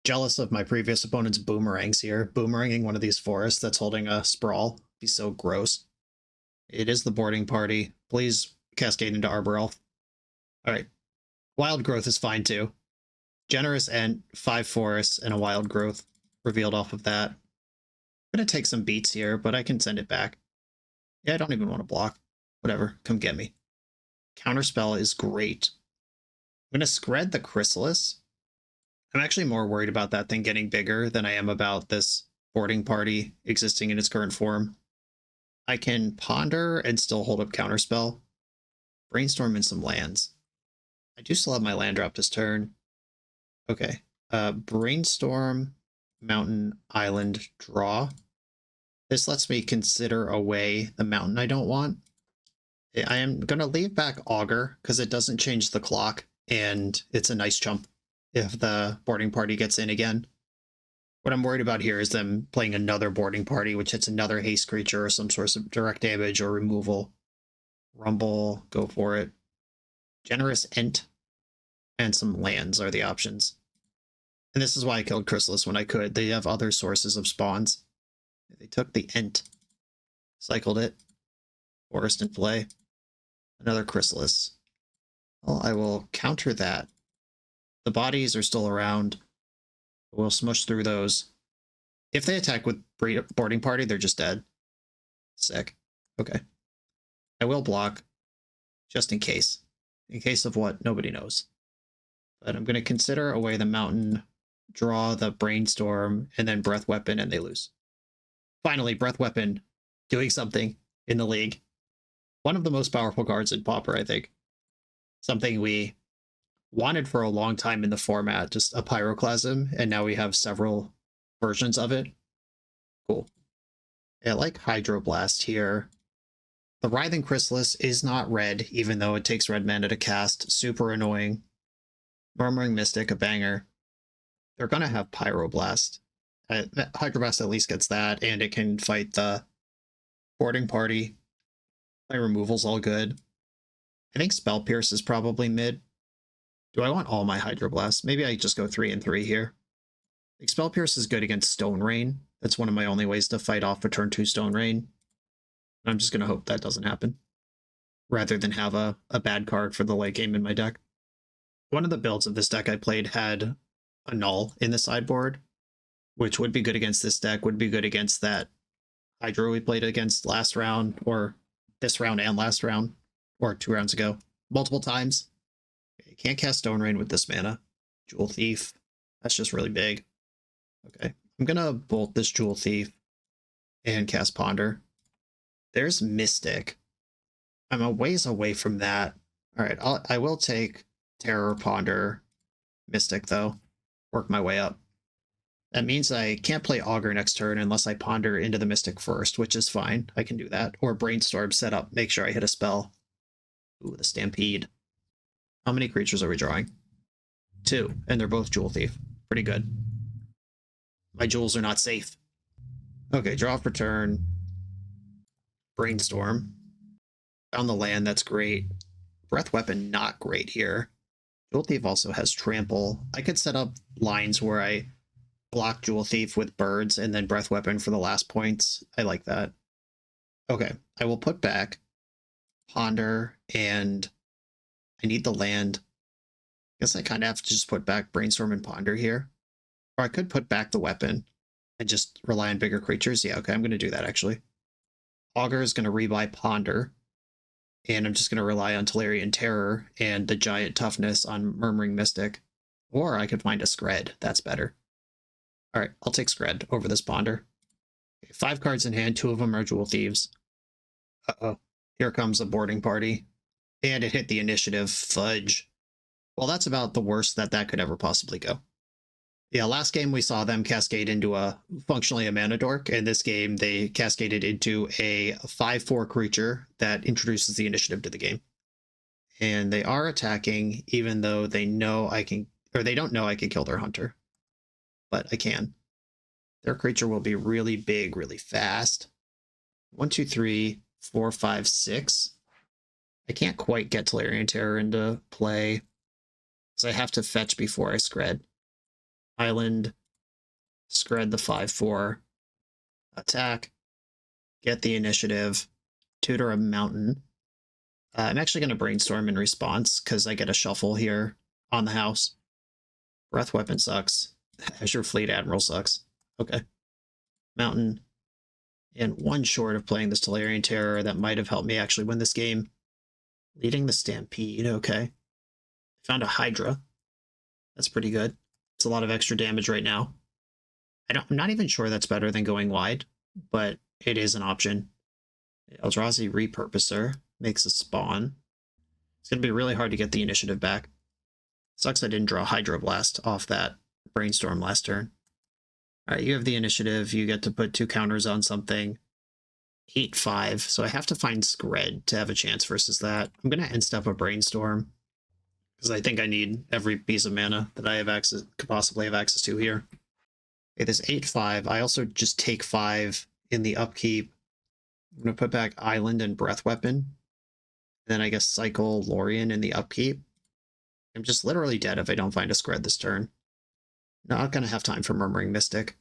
Jealous of my previous opponent's boomerangs here. Boomeranging one of these forests that's holding a Sprawl. Be so gross. It is the boarding party. Please cascade into Arbor Elf. Alright. Wild Growth is fine too. Generous Ent, 5 forests, and a Wild Growth revealed off of that. I'm going to take some beats here, but I can send it back. Yeah, I don't even want to block. Whatever, come get me. Counterspell is great. I'm going to Skred the Chrysalis. I'm actually more worried about that thing getting bigger than I am about this boarding party existing in its current form. I can Ponder and still hold up Counterspell. Brainstorm in some lands. I do still have my land drop this turn. Okay. Brainstorm, Mountain, Island, draw. This lets me consider away the mountain I don't want. I am going to leave back Augur because it doesn't change the clock and it's a nice chump if the boarding party gets in again. What I'm worried about here is them playing another boarding party, which hits another haste creature or some source of direct damage or removal. Rumble, go for it. Generous Ent and some lands are the options. And this is why I killed Chrysalis when I could. They have other sources of spawns. They took the Ent, cycled it. Forest in play. Another Chrysalis. Well, I will counter that. The bodies are still around. We'll smush through those. If they attack with boarding party, they're just dead. Sick. Okay. I will block, just in case. In case of what? Nobody knows. But I'm going to consider away the mountain, draw the brainstorm, and then breath weapon, and they lose. Finally, breath weapon doing something in the league. One of the most powerful cards in Pauper, I think. Something we wanted for a long time in the format, just a pyroclasm, and now we have several versions of it. Cool. I like Hydroblast here. The Writhing Chrysalis is not red, even though it takes red mana to cast. Super annoying. Murmuring Mystic, a banger. They're going to have Pyroblast. Hydroblast at least gets that, and it can fight the boarding party. My removal's all good. I think Spell Pierce is probably mid. Do I want all my Hydroblasts? Maybe I just go 3 and 3 here. I think Spell Pierce is good against Stone Rain. That's one of my only ways to fight off a turn 2 Stone Rain. I'm just going to hope that doesn't happen, rather than have a bad card for the late game in my deck. One of the builds of this deck I played had a Null in the sideboard, which would be good against this deck, would be good against that Hydro we played against last round, or this round and last round, or 2 rounds ago, multiple times. You can't cast Stone Rain with this mana. Jewel Thief, that's just really big. Okay, I'm going to bolt this Jewel Thief and cast Ponder. There's Mystic. I'm a ways away from that. All right, I will take Terror, Ponder, Mystic, though. Work my way up. That means I can't play Augur next turn unless I Ponder into the Mystic first, which is fine. I can do that. Or Brainstorm, set up, make sure I hit a spell. Ooh, the Stampede. How many creatures are we drawing? 2, and they're both Jewel Thief. Pretty good. My jewels are not safe. Okay, draw for turn. Brainstorm. Found the land, that's great. Breath Weapon, not great here. Jewel Thief also has Trample. I could set up lines where I block Jewel Thief with birds and then Breath Weapon for the last points. I like that. Okay, I will put back Ponder, and I need the land. I guess I kind of have to just put back Brainstorm and Ponder here. Or I could put back the weapon and just rely on bigger creatures. Yeah, okay, I'm going to do that, actually. Augur is going to rebuy Ponder, and I'm just going to rely on Tolarian Terror and the giant toughness on Murmuring Mystic. Or I could find a Skred. That's better. All right, I'll take Skred over this Ponder. Okay, 5 cards in hand. 2 of them are Jewel Thieves. Uh-oh. Here comes a boarding party. And it hit the initiative. Fudge. Well, that's about the worst that could ever possibly go. Yeah, last game we saw them cascade into functionally a mana dork, and this game they cascaded into a 5/4 creature that introduces the initiative to the game. And they are attacking, even though they know I can, or they don't know I can kill their hunter. But I can. Their creature will be really big, really fast. 1, 2, 3, 4, 5, 6. I can't quite get Tolarian Terror into play, so I have to fetch before I Skred. Island, Skred the 5/4, attack, get the initiative, tutor a mountain. I'm actually going to Brainstorm in response because I get a shuffle here on the house. Breath Weapon sucks. Azure Fleet Admiral sucks. Okay. Mountain. And 1 short of playing this Tolarian Terror that might have helped me actually win this game. Leading the Stampede, okay. Found a Hydra. That's pretty good. It's a lot of extra damage right now. I'm not even sure that's better than going wide, but it is an option. Eldrazi Repurposer makes a spawn. It's going to be really hard to get the initiative back. Sucks I didn't draw Hydroblast off that Brainstorm last turn. Alright, you have the initiative. You get to put 2 counters on something. 8/5, so I have to find Skred to have a chance versus that. I'm going to end step a Brainstorm, because I think I need every piece of mana that I have access, could possibly have access to here. Okay, this 8/5. I also just take 5 in the upkeep. I'm going to put back Island and Breath Weapon. Then I guess cycle Lorien in the upkeep. I'm just literally dead if I don't find a Skred this turn. Not going to have time for Murmuring Mystic.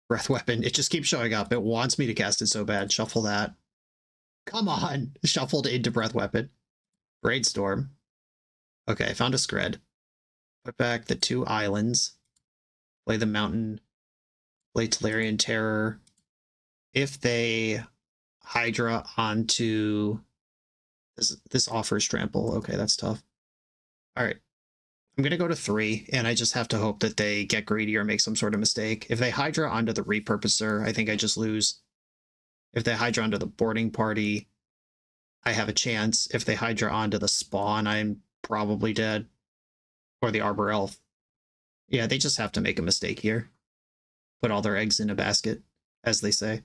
Breath Weapon, it just keeps showing up. It wants me to cast it so bad. Shuffle that. Come on. Shuffled into Breath Weapon. Brainstorm. Okay, I found a Skred. Put back the 2 islands. Play the mountain. Play Tolarian Terror. If they Hydra onto... This offers trample. Okay, that's tough. Alright. I'm going to go to 3, and I just have to hope that they get greedy or make some sort of mistake. If they Hydra onto the Repurposer, I think I just lose. If they Hydra onto the boarding party, I have a chance. If they Hydra onto the spawn, I'm probably dead. Or the Arbor Elf. Yeah, they just have to make a mistake here. Put all their eggs in a basket, as they say.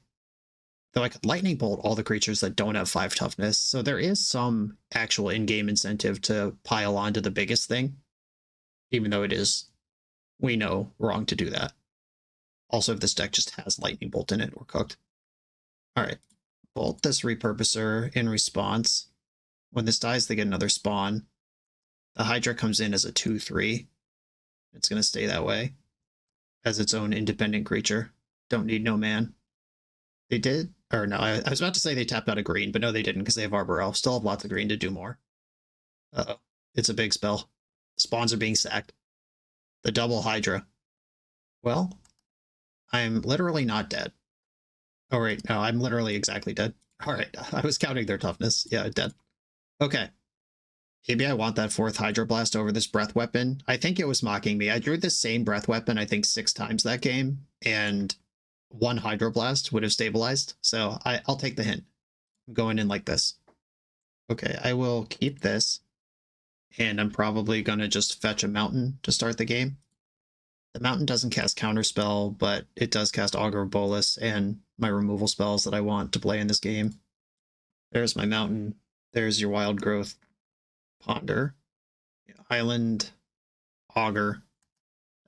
Though I could Lightning Bolt all the creatures that don't have 5 toughness, so there is some actual in-game incentive to pile onto the biggest thing. Even though it is, we know, wrong to do that. Also, if this deck just has Lightning Bolt in it, we're cooked. Alright, bolt this Repurposer in response. When this dies, they get another spawn. The Hydra comes in as a 2/3. It's going to stay that way. As its own independent creature. Don't need no man. They did, or no, I was about to say they tapped out a green, but no, they didn't because they have Arbor Elf. Still have lots of green to do more. Uh-oh, it's a big spell. Spawns are being sacked. The double Hydra. Well, I'm literally not dead. Oh, right. No, I'm literally exactly dead. All right. I was counting their toughness. Yeah, dead. Okay. Maybe I want that 4th Hydro Blast over this Breath Weapon. I think it was mocking me. I drew the same Breath Weapon, I think, 6 times that game, and 1 Hydro Blast would have stabilized. So I'll take the hint. I'm going in like this. Okay, I will keep this. And I'm probably going to just fetch a mountain to start the game. The mountain doesn't cast Counterspell, but it does cast Augur of Bolus and my removal spells that I want to play in this game. There's my mountain. There's your Wild Growth. Ponder. Island. Augur.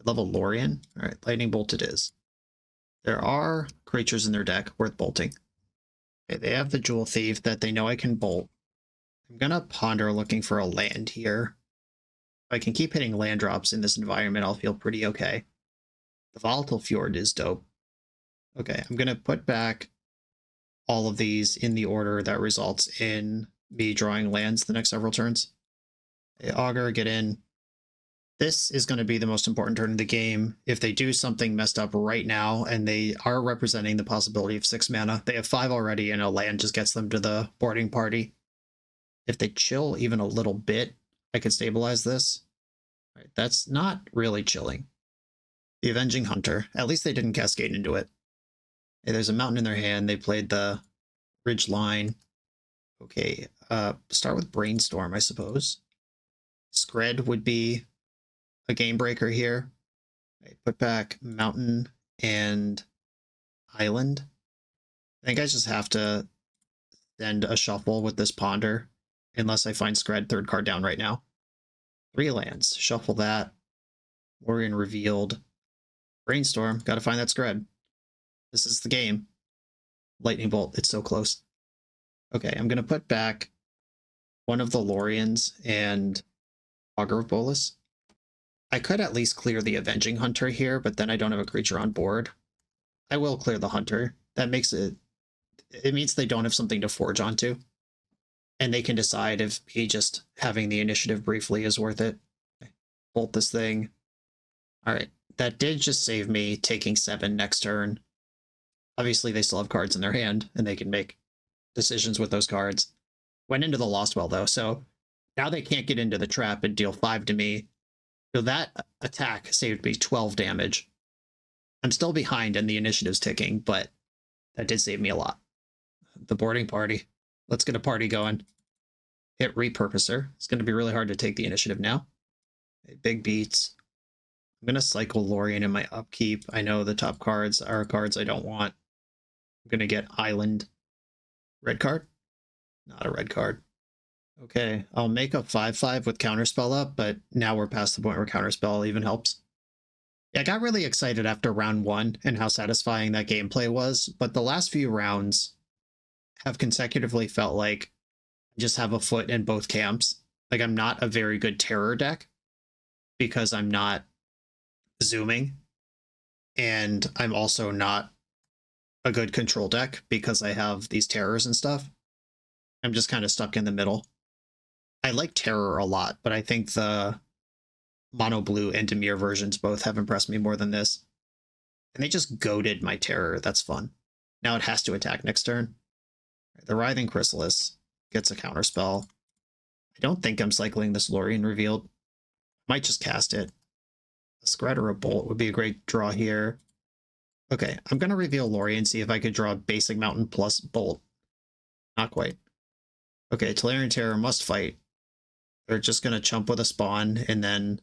Level Lorien. Alright, Lightning Bolt it is. There are creatures in their deck worth bolting. Okay, they have the Jewel Thief that they know I can bolt. I'm gonna ponder looking for a land here. If I can keep hitting land drops in this environment, I'll feel pretty okay. The Volatile Fjord is dope. Okay, I'm gonna put back all of these in the order that results in me drawing lands the next several turns. Okay, Augur, get in. This is going to be the most important turn of the game. If they do something messed up right now, and they are representing the possibility of 6 mana, they have 5 already, and a land just gets them to the boarding party. If they chill even a little bit, I could stabilize this. Right, that's not really chilling. The Avenging Hunter. At least they didn't cascade into it. Hey, there's a mountain in their hand. They played the Ridge Line. Okay, start with Brainstorm, I suppose. Skred would be a game breaker here. Okay, put back Mountain and Island. I think I just have to send a shuffle with this Ponder. Unless I find Skred 3rd card down right now. 3 lands. Shuffle that. Lorien revealed. Brainstorm. Gotta find that Skred. This is the game. Lightning Bolt. It's so close. Okay, I'm gonna put back one of the Loriens and Augur of Bolus. I could at least clear the Avenging Hunter here, but then I don't have a creature on board. I will clear the Hunter. That makes it... It means they don't have something to forge onto. And they can decide if me just having the initiative briefly is worth it. Okay. Bolt this thing. Alright, that did just save me taking 7 next turn. Obviously they still have cards in their hand, and they can make decisions with those cards. Went into the Lost Well, though, so now they can't get into the trap and deal 5 to me. So that attack saved me 12 damage. I'm still behind and the initiative's ticking, but that did save me a lot. The boarding party. Let's get a party going. Hit Repurposer. It's going to be really hard to take the initiative now. Okay, big beats. I'm going to cycle Lorien in my upkeep. I know the top cards are cards I don't want. I'm going to get Island. Red card? Not a red card. Okay, I'll make a 5/5 with Counterspell up, but now we're past the point where Counterspell even helps. Yeah, I got really excited after round 1 and how satisfying that gameplay was, but the last few rounds have consecutively felt like I just have a foot in both camps. Like, I'm not a very good terror deck because I'm not zooming, and I'm also not a good control deck because I have these terrors and stuff. I'm just kind of stuck in the middle. I like Terror a lot, but I think the mono blue and Dimir versions both have impressed me more than this. And they just goaded my Terror. That's fun. Now it has to attack next turn. The Writhing Chrysalis gets a counterspell. I don't think I'm cycling this Lorien revealed. Might just cast it. A Skred or a Bolt would be a great draw here. Okay, I'm going to reveal Lorien, see if I could draw a basic Mountain plus Bolt. Not quite. Okay, Tolarian Terror must fight. They're just going to chump with a spawn and then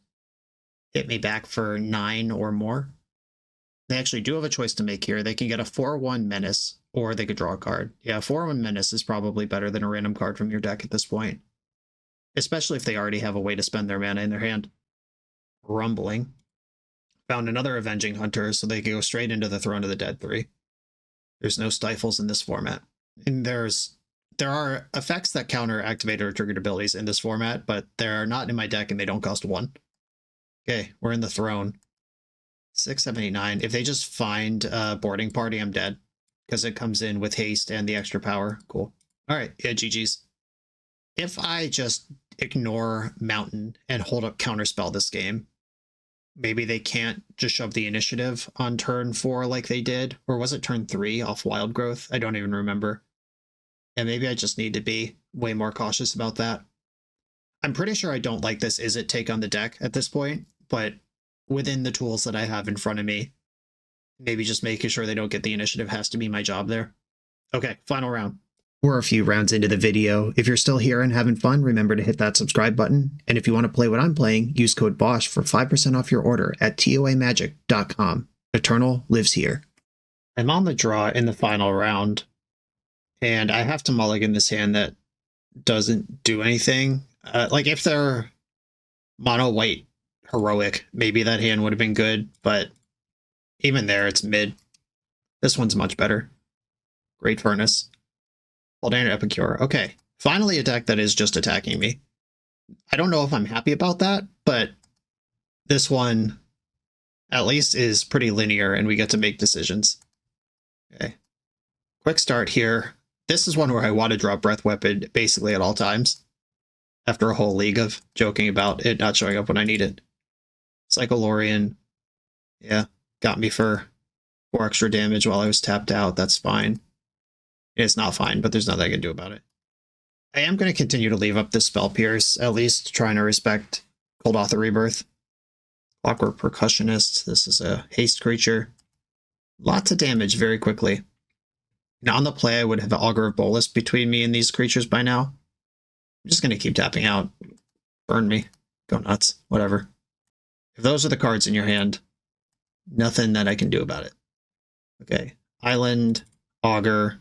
hit me back for 9 or more. They actually do have a choice to make here. They can get a 4/1 Menace, or they could draw a card. Yeah, 4/1 Menace is probably better than a random card from your deck at this point. Especially if they already have a way to spend their mana in their hand. Rumbling. Found another Avenging Hunter, so they can go straight into the Throne of the Dead 3. There's no stifles in this format. And there are effects that counter activated or triggered abilities in this format, but they're not in my deck and they don't cost 1. Okay, we're in the Throne. 6, 7, 8, 9. If they just find a boarding party, I'm dead. Because it comes in with haste and the extra power. Cool. Alright, yeah, GG's. If I just ignore Mountain and hold up Counterspell this game, maybe they can't just shove the initiative on turn 4 like they did. Or was it turn 3 off Wild Growth? I don't even remember. And maybe I just need to be way more cautious about that. I'm pretty sure I don't like this Izzet take on the deck at this point, but within the tools that I have in front of me, maybe just making sure they don't get the initiative has to be my job there. Okay, final round. We're a few rounds into the video. If you're still here and having fun, remember to hit that subscribe button. And if you want to play what I'm playing, use code BOSH for 5% off your order at toamagic.com. Eternal lives here. I'm on the draw in the final round, and I have to mulligan this hand that doesn't do anything. Like if they're mono white heroic, maybe that hand would have been good, but even there, it's mid. This one's much better. Great Furnace. Tolarian Epicure. Okay, finally a deck that is just attacking me. I don't know if I'm happy about that, but this one at least is pretty linear and we get to make decisions. Okay, quick start here. This is one where I want to draw Breath Weapon basically at all times. After a whole league of joking about it not showing up when I need it. Lorien, yeah, got me for 4 extra damage while I was tapped out. That's fine. It's not fine, but there's nothing I can do about it. I am going to continue to leave up this Spell Pierce, at least trying to respect Cold Author Rebirth. Clockwork Percussionist, this is a haste creature. Lots of damage very quickly. Now on the play, I would have Augur of Bolus between me and these creatures by now. I'm just going to keep tapping out. Burn me. Go nuts. Whatever. If those are the cards in your hand, nothing that I can do about it. Okay. Island, Augur.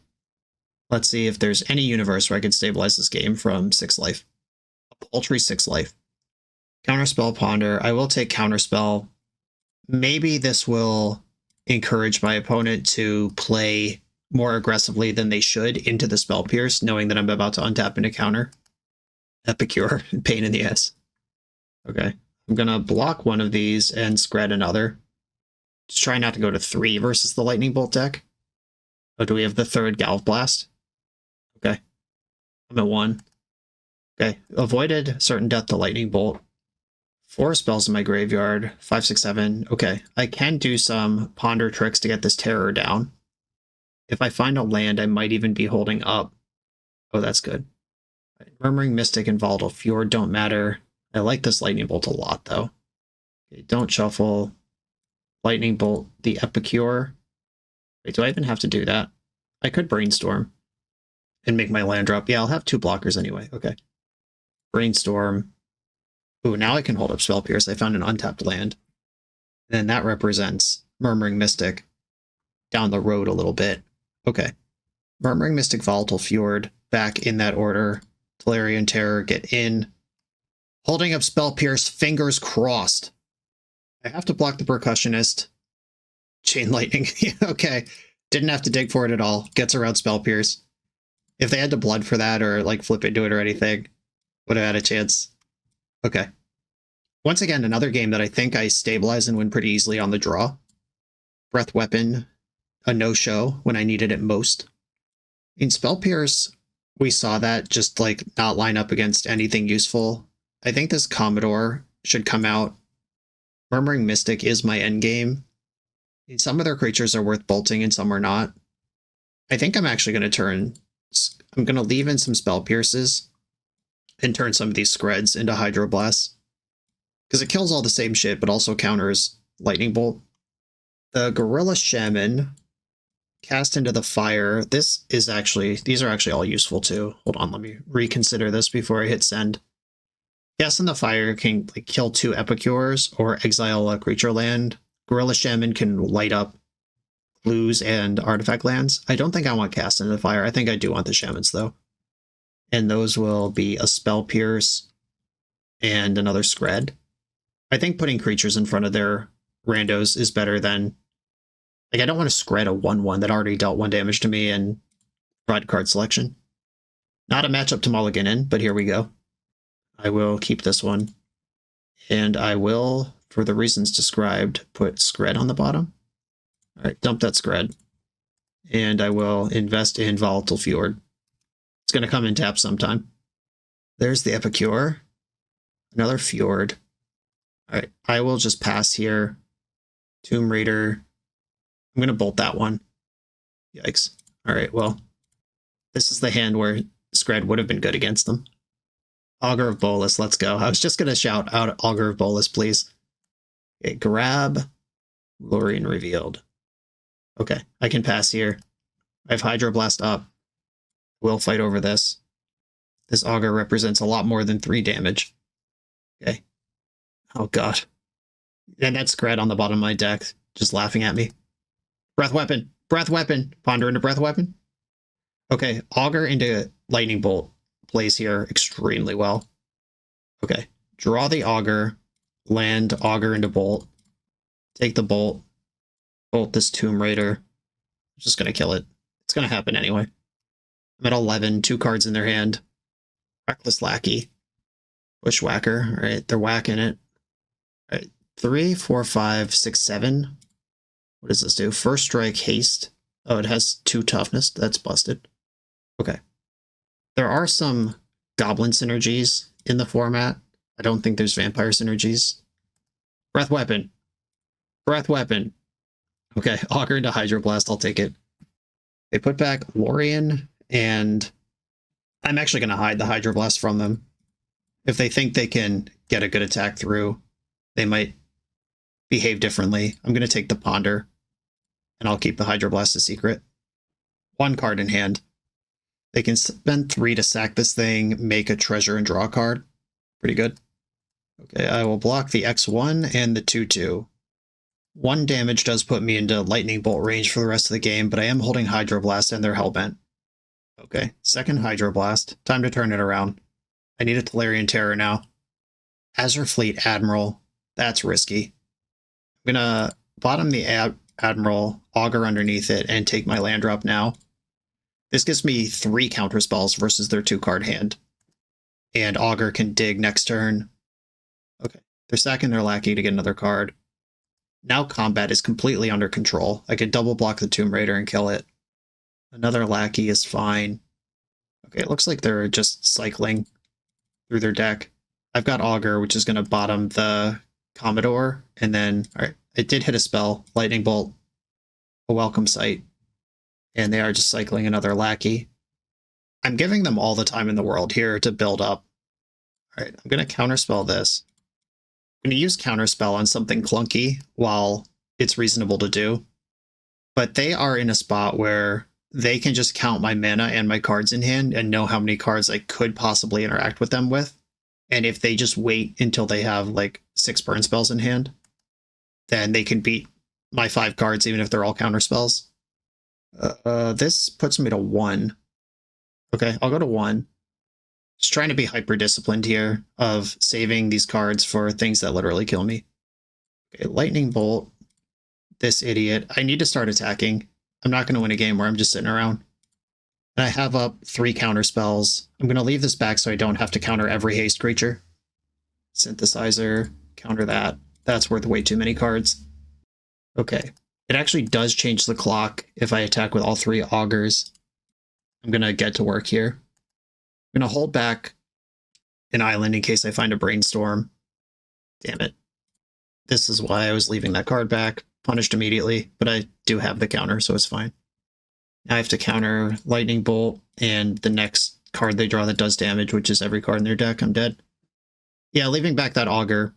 Let's see if there's any universe where I can stabilize this game from 6 life. A paltry 6 life. Counterspell, Ponder. I will take Counterspell. Maybe this will encourage my opponent to play more aggressively than they should into the Spell Pierce, knowing that I'm about to untap into counter. Epicure, pain in the ass. Okay, I'm gonna block one of these and Skred another. Just try not to go to 3 versus the Lightning Bolt deck. Oh, do we have the 3rd Galv Blast? Okay, I'm at 1. Okay, avoided certain death to Lightning Bolt. 4 spells in my graveyard, 5, 6, 7. Okay, I can do some Ponder tricks to get this Terror down. If I find a land, I might even be holding up. Oh, that's good. Murmuring Mystic and Volatile Fjord don't matter. I like this Lightning Bolt a lot, though. Okay, don't shuffle. Lightning Bolt, the Epicure. Wait, do I even have to do that? I could Brainstorm and make my land drop. Yeah, I'll have 2 blockers anyway. Okay. Brainstorm. Ooh, now I can hold up Spell Pierce. I found an untapped land. And then that represents Murmuring Mystic down the road a little bit. Okay. Murmuring Mystic, Volatile Fjord, back in that order. Tolarian Terror, get in. Holding up Spell Pierce, fingers crossed. I have to block the Percussionist. Chain Lightning, okay. Didn't have to dig for it at all. Gets around Spell Pierce. If they had to blood for that or like flip into it or anything, would have had a chance. Okay. Once again, another game that I think I stabilize and win pretty easily on the draw. Breath Weapon, a no-show when I needed it most. In Spell Pierce, we saw that just like not line up against anything useful. I think this Commodore should come out. Murmuring Mystic is my endgame. Some of their creatures are worth bolting and some are not. I think I'm actually going to I'm going to leave in some Spell Pierces and turn some of these Skreds into Hydroblasts. Because it kills all the same shit, but also counters Lightning Bolt. The Gorilla Shaman, cast into the fire. These are actually all useful too. Hold on, let me reconsider this before I hit send. Cast in the fire can like kill 2 Epicures or exile a creature land. Gorilla Shaman can light up clues and artifact lands. I don't think I want cast into the fire. I think I do want the Shamans though. And those will be a Spell Pierce and another Skred. I think putting creatures in front of their randos is better than... Like, I don't want to Skred a 1/1 that already dealt 1 damage to me and provide card selection. Not a matchup to mulligan in, but here we go. I will keep this one. And I will, for the reasons described, put Skred on the bottom. Alright, dump that Skred. And I will invest in Volatile Fjord. It's going to come in tap sometime. There's the Epicure. Another Fjord. Alright, I will just pass here. Tomb Raider. I'm going to bolt that one. Yikes. Alright, well, this is the hand where Skred would have been good against them. Augur of Bolas, let's go. I was just going to shout out Augur of Bolas, please. Okay, grab. Lorien Revealed. Okay, I can pass here. I have Hydroblast up. We'll fight over this. This Augur represents a lot more than 3 damage. Okay. Oh god. And that's Skred on the bottom of my deck, just laughing at me. Breath Weapon! Breath Weapon! Ponder into Breath Weapon. Okay, Augur into Lightning Bolt plays here extremely well. Okay, draw the Augur, land Augur into Bolt, take the Bolt, bolt this Tomb Raider. I'm just gonna kill it. It's gonna happen anyway. I'm at 11, 2 cards in their hand. Reckless Lackey. Bushwhacker. Alright, they're whacking it. Alright, 3, 4, 5, 6, 7. What does this do? First Strike, Haste. Oh, it has 2 Toughness. That's busted. Okay. There are some Goblin synergies in the format. I don't think there's Vampire synergies. Breath Weapon. Breath Weapon. Okay, Augur into Hydroblast. I'll take it. They put back Lorien, and I'm actually going to hide the Hydroblast from them. If they think they can get a good attack through, they might behave differently. I'm going to take the Ponder, and I'll keep the Hydroblast a secret. 1 card in hand. They can spend 3 to sack this thing, make a treasure, and draw a card. Pretty good. Okay, I will block the X1 and the 2/2. 1 damage does put me into Lightning Bolt range for the rest of the game, but I am holding Hydroblast and they're Hellbent. Okay, second Hydroblast. Time to turn it around. I need a Tolarian Terror now. Azure Fleet Admiral. That's risky. I'm gonna bottom the Admiral, Augur underneath it, and take my land drop now. This gives me 3 counterspells versus their 2-card hand. And Augur can dig next turn. Okay, they're sacking their Lackey to get another card. Now combat is completely under control. I could double block the Tomb Raider and kill it. Another Lackey is fine. Okay, it looks like they're just cycling through their deck. I've got Augur, which is going to bottom the Commodore, and then, alright, it did hit a spell. Lightning Bolt, a welcome sight. And they are just cycling another Lackey. I'm giving them all the time in the world here to build up. Alright, I'm going to counterspell this. I'm going to use Counterspell on something clunky while it's reasonable to do. But they are in a spot where they can just count my mana and my cards in hand and know how many cards I could possibly interact with them with. And if they just wait until they have like 6 burn spells in hand, then they can beat my 5 cards even if they're all counterspells. This puts me to 1. Okay, I'll go to 1. Just trying to be hyper disciplined here of saving these cards for things that literally kill me. Okay, Lightning Bolt. This idiot. I need to start attacking. I'm not going to win a game where I'm just sitting around. And I have up 3 counter spells. I'm going to leave this back so I don't have to counter every haste creature. Synthesizer, counter that. That's worth way too many cards. Okay. It actually does change the clock if I attack with all 3 augurs. I'm going to get to work here. I'm going to hold back an island in case I find a brainstorm. Damn it. This is why I was leaving that card back. Punished immediately, but I do have the counter, so it's fine. Now I have to counter Lightning Bolt and the next card they draw that does damage, which is every card in their deck. I'm dead. Yeah, leaving back that Augur.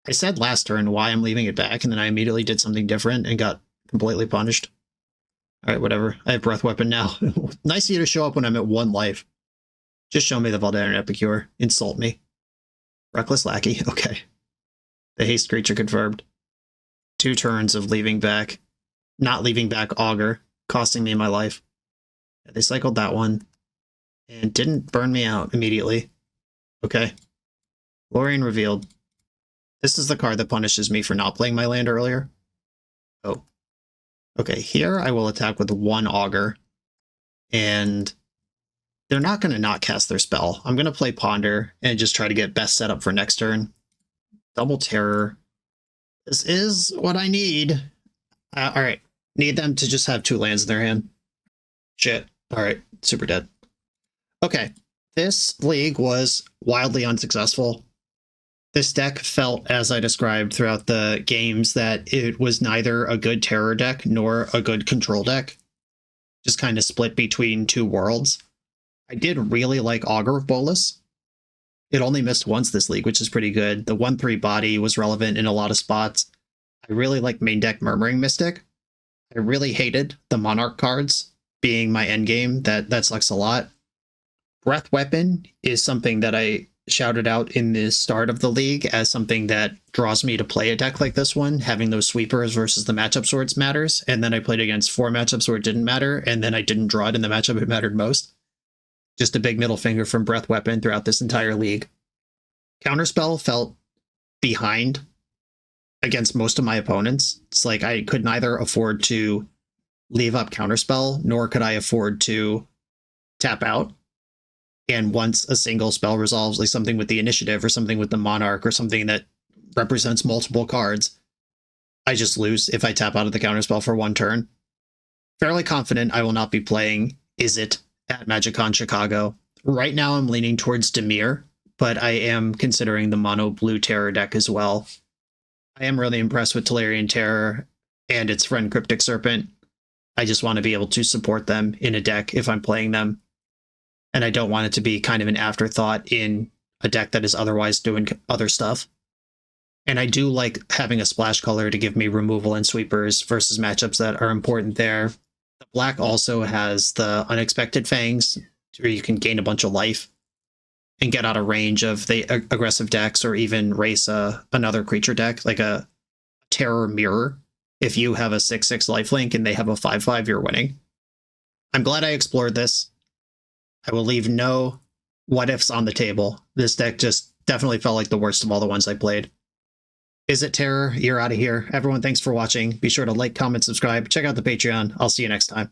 I said last turn why I'm leaving it back, and then I immediately did something different and got completely punished. Alright, whatever. I have Breath Weapon now. Nice of you to show up when I'm at 1 life. Just show me the Voldaren Epicure. Insult me. Reckless Lackey. Okay. The haste creature confirmed. 2 turns of leaving back. Not leaving back Augur, costing me my life. Yeah, they cycled that one. And didn't burn me out immediately. Okay. Tolarian revealed. This is the card that punishes me for not playing my land earlier. Oh. Okay, here I will attack with 1 Augur. And they're not going to not cast their spell. I'm going to play Ponder and just try to get best setup for next turn. Double Terror. This is what I need. Alright. Need them to just have 2 lands in their hand. Shit. Alright. Super dead. Okay. This league was wildly unsuccessful. This deck felt, as I described throughout the games, that it was neither a good terror deck nor a good control deck. Just kind of split between 2 worlds. I did really like Augur of Bolas. It only missed once this league, which is pretty good. The 1/3 body was relevant in a lot of spots. I really like main deck Murmuring Mystic. I really hated the Monarch cards being my endgame. That sucks a lot. Breath Weapon is something that I shouted out in the start of the league as something that draws me to play a deck like this one. Having those sweepers versus the matchup swords matters. And then I played against 4 matchups where it didn't matter. And then I didn't draw it in the matchup it mattered most. Just a big middle finger from Breath Weapon throughout this entire league. Counterspell felt behind against most of my opponents. It's like I could neither afford to leave up Counterspell, nor could I afford to tap out. And once a single spell resolves, like something with the initiative or something with the monarch or something that represents multiple cards, I just lose if I tap out of the Counterspell for 1 turn. Fairly confident I will not be playing Izzet at MagicCon Chicago. Right now I'm leaning towards Dimir, but I am considering the mono blue terror deck as well. I am really impressed with Tolarian Terror and its friend Cryptic Serpent. I just want to be able to support them in a deck if I'm playing them. And I don't want it to be kind of an afterthought in a deck that is otherwise doing other stuff. And I do like having a splash color to give me removal and sweepers versus matchups that are important there. The black also has the Unexpected Fangs, where you can gain a bunch of life and get out of range of the aggressive decks, or even race another creature deck, like a Terror Mirror. If you have a 6/6 lifelink and they have a 5/5, you're winning. I'm glad I explored this. I will leave no what-ifs on the table. This deck just definitely felt like the worst of all the ones I played. Izzet Terror, you're out of here. Everyone, thanks for watching. Be sure to like, comment, subscribe. Check out the Patreon. I'll see you next time.